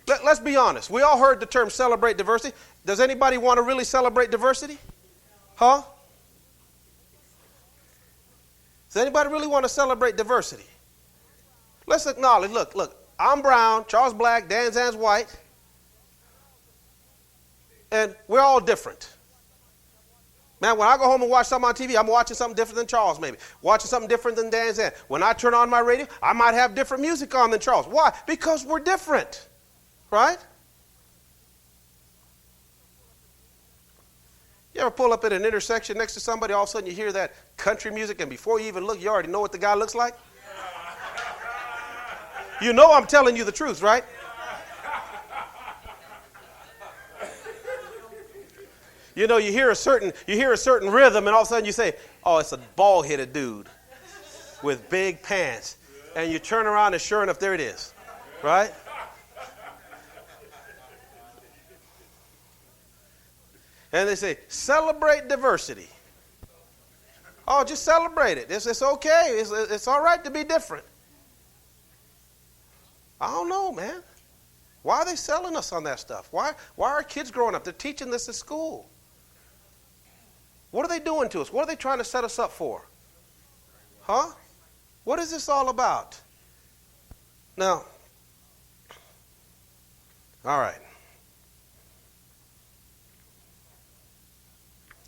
Let's be honest. We all heard the term celebrate diversity. Does anybody want to really celebrate diversity? Huh? Does anybody really want to celebrate diversity? Let's acknowledge, look, I'm brown, Charles black, Dan Zan's white, and we're all different. Man, when I go home and watch something on TV, I'm watching something different than Charles maybe. Watching something different than Dan Zan. When I turn on my radio, I might have different music on than Charles. Why? Because we're different. Right? You ever pull up at an intersection next to somebody, all of a sudden you hear that country music, and before you even look, you already know what the guy looks like? You know I'm telling you the truth, right? You hear a certain rhythm, and all of a sudden you say, oh, it's a bald-headed dude. with big pants. And you turn around and sure enough, there it is. Right? And they say, celebrate diversity. Oh, just celebrate it. It's okay. It's all right to be different. I don't know, man. Why are they selling us on that stuff? Why are kids growing up? They're teaching this at school. What are they doing to us? What are they trying to set us up for? Huh? What is this all about? Now, all right.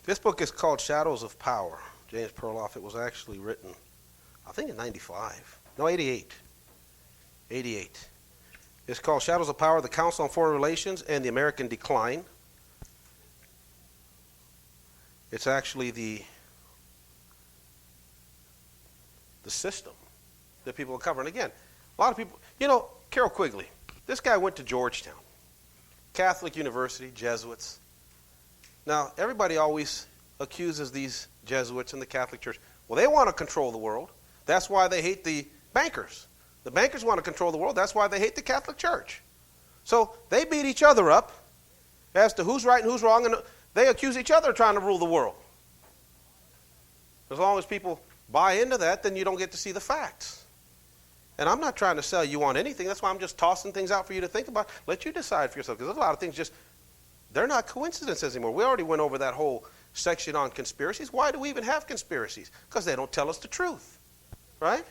This book is called Shadows of Power. James Perloff. It was actually written, I think, in 95. No, 88. 88. It's called Shadows of Power, the Council on Foreign Relations and the American Decline. It's actually the system that people are covering. Again, a lot of people, Carroll Quigley, this guy went to Georgetown, Catholic University, Jesuits. Now, everybody always accuses these Jesuits and the Catholic Church. Well, they want to control the world. That's why they hate the bankers. The bankers want to control the world. That's why they hate the Catholic Church. So they beat each other up as to who's right and who's wrong, and they accuse each other of trying to rule the world. As long as people buy into that, then you don't get to see the facts. And I'm not trying to sell you on anything. That's why I'm just tossing things out for you to think about. Let you decide for yourself, because there's a lot of things they're not coincidences anymore. We already went over that whole section on conspiracies. Why do we even have conspiracies? Because they don't tell us the truth, right?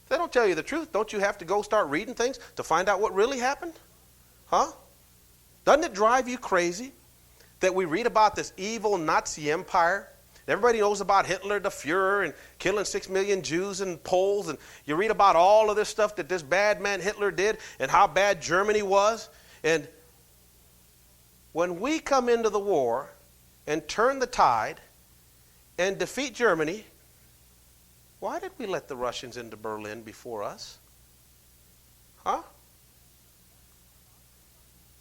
If they don't tell you the truth, don't you have to go start reading things to find out what really happened? Huh? Doesn't it drive you crazy that we read about this evil Nazi empire? Everybody knows about Hitler, the Fuhrer, and killing 6 million Jews and Poles, and you read about all of this stuff that this bad man Hitler did and how bad Germany was. And when we come into the war and turn the tide and defeat Germany, why did we let the Russians into Berlin before us? Huh?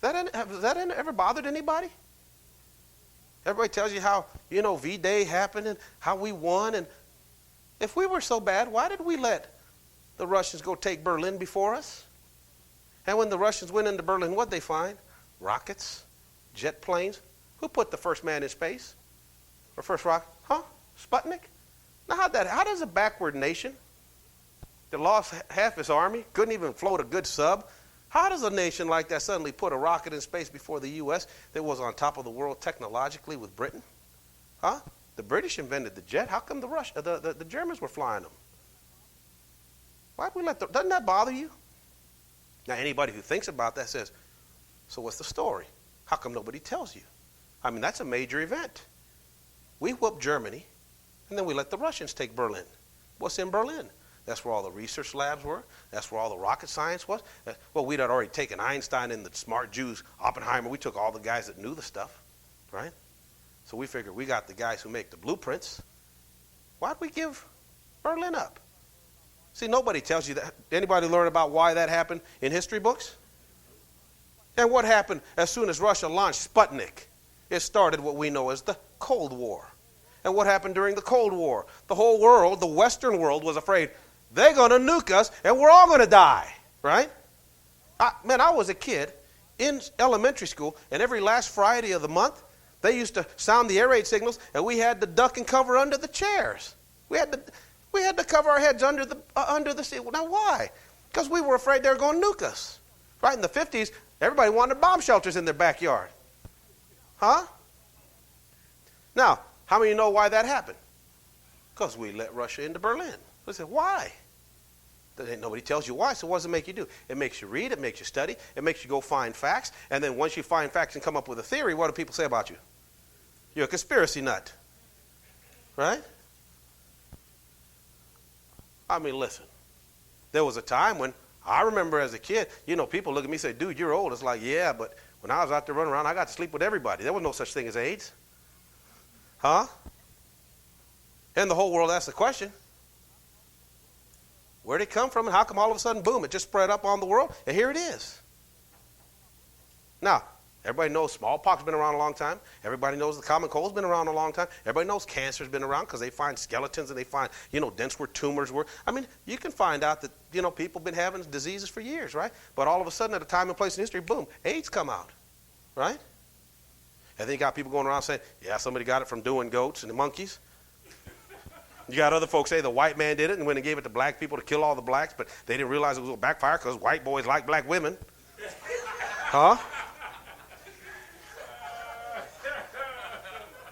Has that ever bothered anybody? Everybody tells you how, V-Day happened and how we won. And if we were so bad, why did we let the Russians go take Berlin before us? And when the Russians went into Berlin, what'd they find? Rockets, jet planes. Who put the first man in space? Or first rocket? Huh? Sputnik? Now, how does a backward nation that lost half its army, couldn't even float a good sub, how does a nation like that suddenly put a rocket in space before the U.S. that was on top of the world technologically with Britain? Huh? The British invented the jet. How come the Germans were flying them? Why'd we doesn't that bother you? Now, anybody who thinks about that says, so what's the story? How come nobody tells you? I mean, that's a major event. We whooped Germany, and then we let the Russians take Berlin. What's in Berlin? That's where all the research labs were. That's where all the rocket science was. Well, we'd had already taken Einstein and the smart Jews, Oppenheimer. We took all the guys that knew the stuff, right? So we figured we got the guys who make the blueprints. Why'd we give Berlin up? See, nobody tells you that. Anybody learn about why that happened in history books? And what happened as soon as Russia launched Sputnik? It started what we know as the Cold War. And what happened during the Cold War? The whole world, the Western world, was afraid they're going to nuke us and we're all going to die, right? I was a kid in elementary school, and every last Friday of the month, they used to sound the air raid signals, and we had to duck and cover under the chairs. We had to cover our heads under the seat. Now, why? Because we were afraid they were going to nuke us. Right in the 50s, everybody wanted bomb shelters in their backyard. Huh? Now, how many know why that happened? Because we let Russia into Berlin. I said, why? Nobody tells you why, so what does it make you do? It makes you read, it makes you study, it makes you go find facts, and then once you find facts and come up with a theory, what do people say about you? You're a conspiracy nut. Right? I mean, listen. There was a time when, I remember as a kid, people look at me and say, dude, you're old. It's like, yeah, but when I was out there running around, I got to sleep with everybody. There was no such thing as AIDS. Huh? And the whole world asked the question, where'd it come from and how come all of a sudden, boom, it just spread up on the world? And here it is. Now, Everybody knows smallpox has been around a long time. Everybody knows the common cold's been around a long time. Everybody knows cancer's been around because they find skeletons and they find, dents where tumors were. I mean, you can find out that, people have been having diseases for years, right? But all of a sudden, at a time and place in history, boom, AIDS come out, right? And then you got people going around saying, yeah, somebody got it from doing goats and the monkeys. You got other folks say the white man did it and when they gave it to black people to kill all the blacks, but they didn't realize it was going to backfire because white boys like black women. Huh?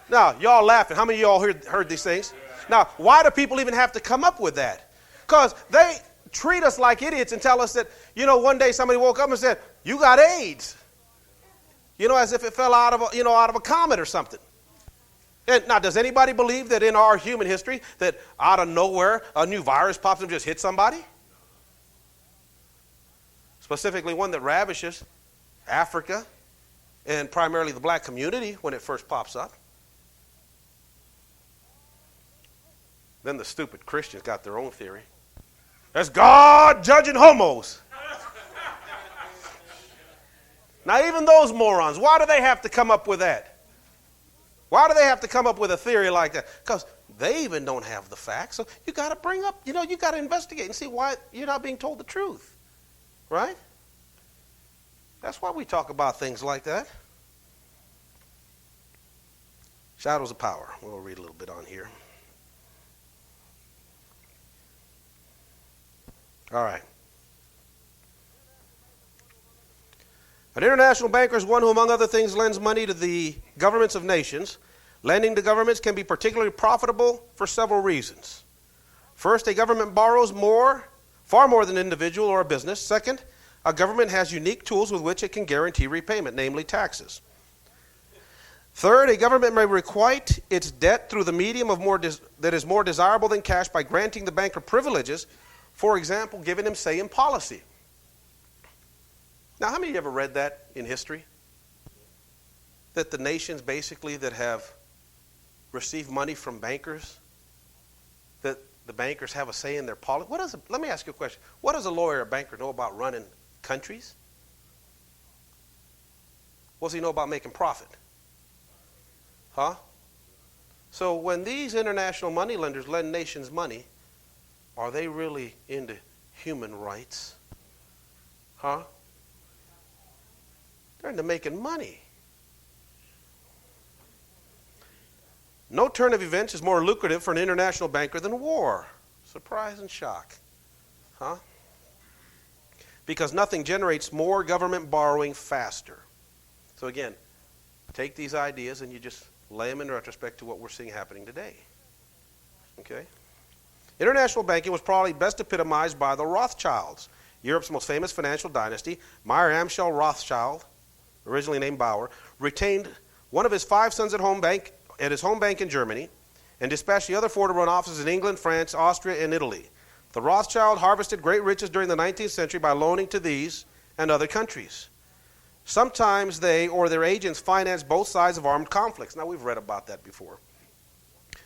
Now, y'all laughing. How many of y'all heard these things? Now, why do people even have to come up with that? Because they treat us like idiots and tell us that, one day somebody woke up and said, you got AIDS. As if it fell out of a comet or something. And now, does anybody believe that in our human history that out of nowhere a new virus pops up and just hits somebody? Specifically one that ravishes Africa and primarily the black community when it first pops up. Then the stupid Christians got their own theory. That's God judging homos. Now, even those morons, why do they have to come up with that? Why do they have to come up with a theory like that? Because they even don't have the facts. So you got to bring up, you got to investigate and see why you're not being told the truth. Right? That's why we talk about things like that. Shadows of power. We'll read a little bit on here. All right. An international banker is one who, among other things, lends money to the governments of nations. Lending to governments can be particularly profitable for several reasons. First, a government borrows far more than an individual or a business. Second, a government has unique tools with which it can guarantee repayment, namely taxes. Third, a government may requite its debt through the medium that is more desirable than cash by granting the banker privileges, for example, giving him say in policy. Now, how many of you ever read that in history? That the nations basically that have received money from bankers, that the bankers have a say in their policy? Let me ask you a question. What does a lawyer or a banker know about running countries? What does he know about making profit? Huh? So when these international money lenders lend nations money, are they really into human rights? Huh? They're into making money. No turn of events is more lucrative for an international banker than war. Surprise and shock. Huh? Because nothing generates more government borrowing faster. So again, take these ideas and you just lay them in retrospect to what we're seeing happening today. Okay? International banking was probably best epitomized by the Rothschilds, Europe's most famous financial dynasty. Meyer Amschel Rothschild, originally named Bauer, retained one of his 5 sons at his home bank in Germany and dispatched the other 4 to run offices in England, France, Austria, and Italy. The Rothschild harvested great riches during the 19th century by loaning to these and other countries. Sometimes they or their agents financed both sides of armed conflicts. Now, we've read about that before,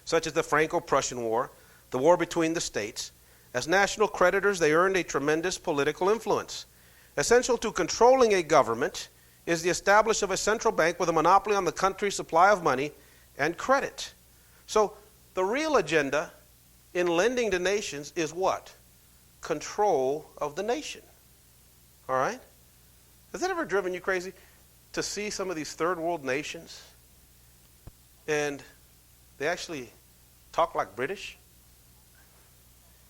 such as the Franco-Prussian War, the war between the states. As national creditors, they earned a tremendous political influence. Essential to controlling a government is the establishment of a central bank with a monopoly on the country's supply of money and credit. So the real agenda in lending to nations is what? Control of the nation. All right? Has that ever driven you crazy to see some of these third world nations and they actually talk like British?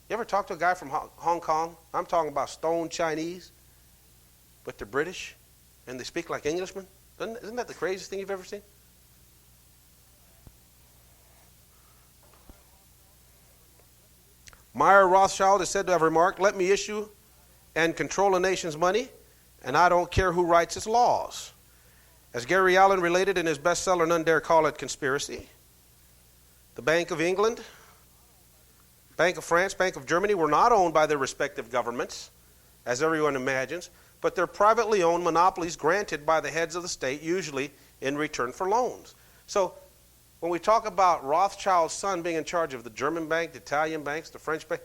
You ever talk to a guy from Hong Kong? I'm talking about stone Chinese, but they're British and they speak like Englishmen. Isn't that the craziest thing you've ever seen? Meyer Rothschild is said to have remarked, "Let me issue and control a nation's money, and I don't care who writes its laws." As Gary Allen related in his bestseller, None Dare Call It Conspiracy, the Bank of England, Bank of France, Bank of Germany were not owned by their respective governments, as everyone imagines, but they're privately owned monopolies granted by the heads of the state, usually in return for loans. So when we talk about Rothschild's son being in charge of the German bank, the Italian banks, the French bank,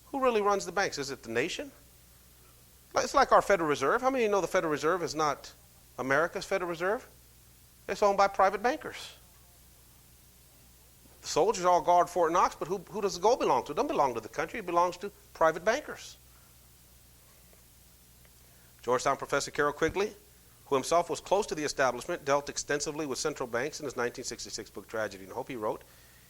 who really runs the banks? Is it the nation? It's like our Federal Reserve. How many of you know the Federal Reserve is not America's Federal Reserve? It's owned by private bankers. The soldiers all guard Fort Knox, but who does the gold belong to? It doesn't belong to the country. It belongs to private bankers. Georgetown professor Carroll Quigley, who himself was close to the establishment, dealt extensively with central banks in his 1966 book, Tragedy and Hope. He wrote,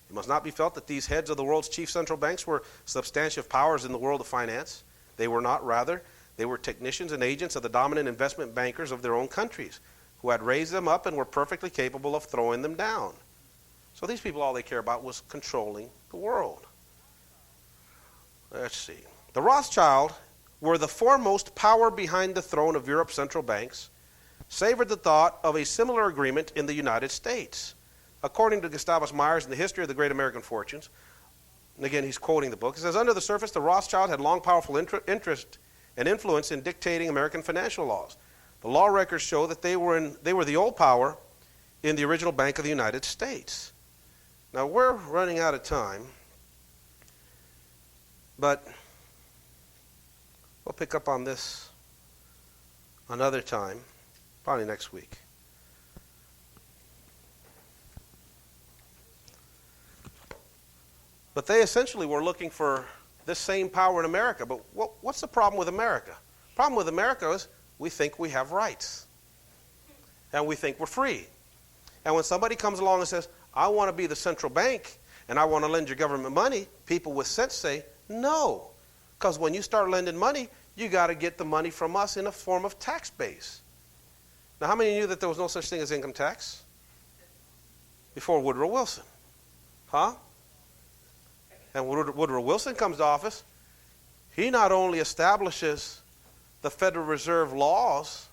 "It must not be felt that these heads of the world's chief central banks were substantive powers in the world of finance. They were not. Rather, they were technicians and agents of the dominant investment bankers of their own countries, who had raised them up and were perfectly capable of throwing them down." So these people, all they care about was controlling the world. Let's see. The Rothschild were the foremost power behind the throne of Europe's central banks, savored the thought of a similar agreement in the United States. According to Gustavus Myers in the History of the Great American Fortunes, and again he's quoting the book, he says, under the surface, the Rothschild had long powerful interest and influence in dictating American financial laws. The law records show that they were the old power in the original Bank of the United States. Now, we're running out of time, but we'll pick up on this another time, probably next week. But they essentially were looking for this same power in America. But what's the problem with America? The problem with America is we think we have rights. And we think we're free. And when somebody comes along and says, I want to be the central bank and I want to lend your government money, people with sense say, no. Because when you start lending money, you got to get the money from us in a form of tax base. Now, how many knew that there was no such thing as income tax before Woodrow Wilson? Huh? And Woodrow Wilson comes to office, he not only establishes the Federal Reserve laws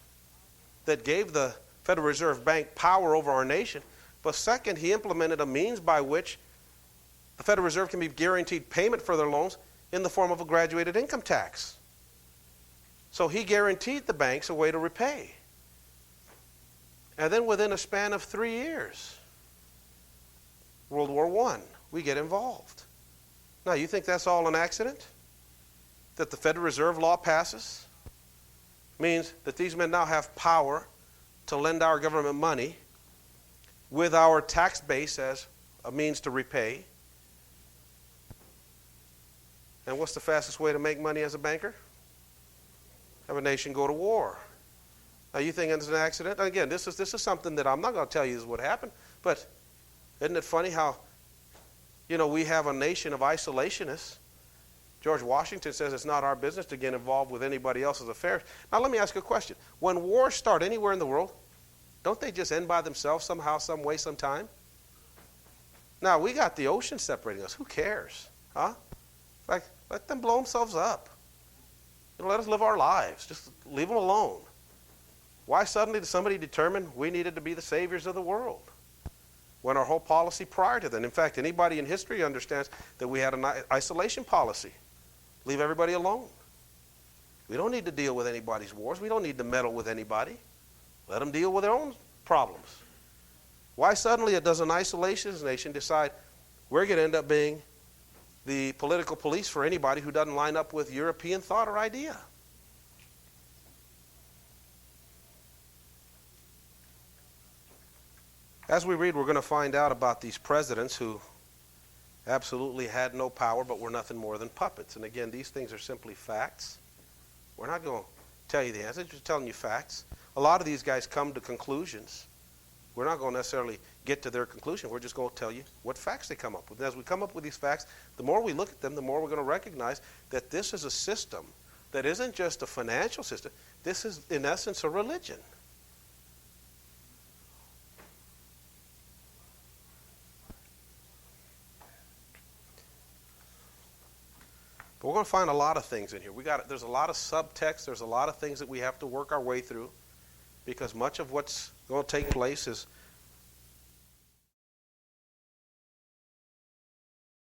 that gave the Federal Reserve Bank power over our nation, but second, he implemented a means by which the Federal Reserve can be guaranteed payment for their loans in the form of a graduated income tax. So he guaranteed the banks a way to repay. And then within a span of 3 years, World War I, we get involved. Now, you think that's all an accident? That the Federal Reserve law passes? Means that these men now have power to lend our government money with our tax base as a means to repay. And what's the fastest way to make money as a banker? Have a nation go to war. Now, you think it's an accident? And again, this is something that I'm not going to tell you is what happened, but isn't it funny how, we have a nation of isolationists. George Washington says it's not our business to get involved with anybody else's affairs. Now, let me ask you a question. When wars start anywhere in the world, don't they just end by themselves somehow, some way, sometime? Now, we got the ocean separating us. Who cares? Huh? Like, let them blow themselves up. Let us live our lives. Just leave them alone. Why suddenly did somebody determine we needed to be the saviors of the world? When our whole policy prior to that, in fact, anybody in history understands that we had an isolation policy. Leave everybody alone. We don't need to deal with anybody's wars. We don't need to meddle with anybody. Let them deal with their own problems. Why suddenly does an isolationist nation decide we're going to end up being the political police for anybody who doesn't line up with European thought or idea? As we read, we're going to find out about these presidents who absolutely had no power but were nothing more than puppets. And again, these things are simply facts. We're not going to tell you the answer, just telling you facts. A lot of these guys come to conclusions. We're not going to necessarily get to their conclusion. We're just going to tell you what facts they come up with. And as we come up with these facts, the more we look at them, the more we're going to recognize that this is a system that isn't just a financial system. This is, in essence, a religion. But we're going to find a lot of things in here. There's a lot of subtext. There's a lot of things that we have to work our way through, because much of what's going to take place is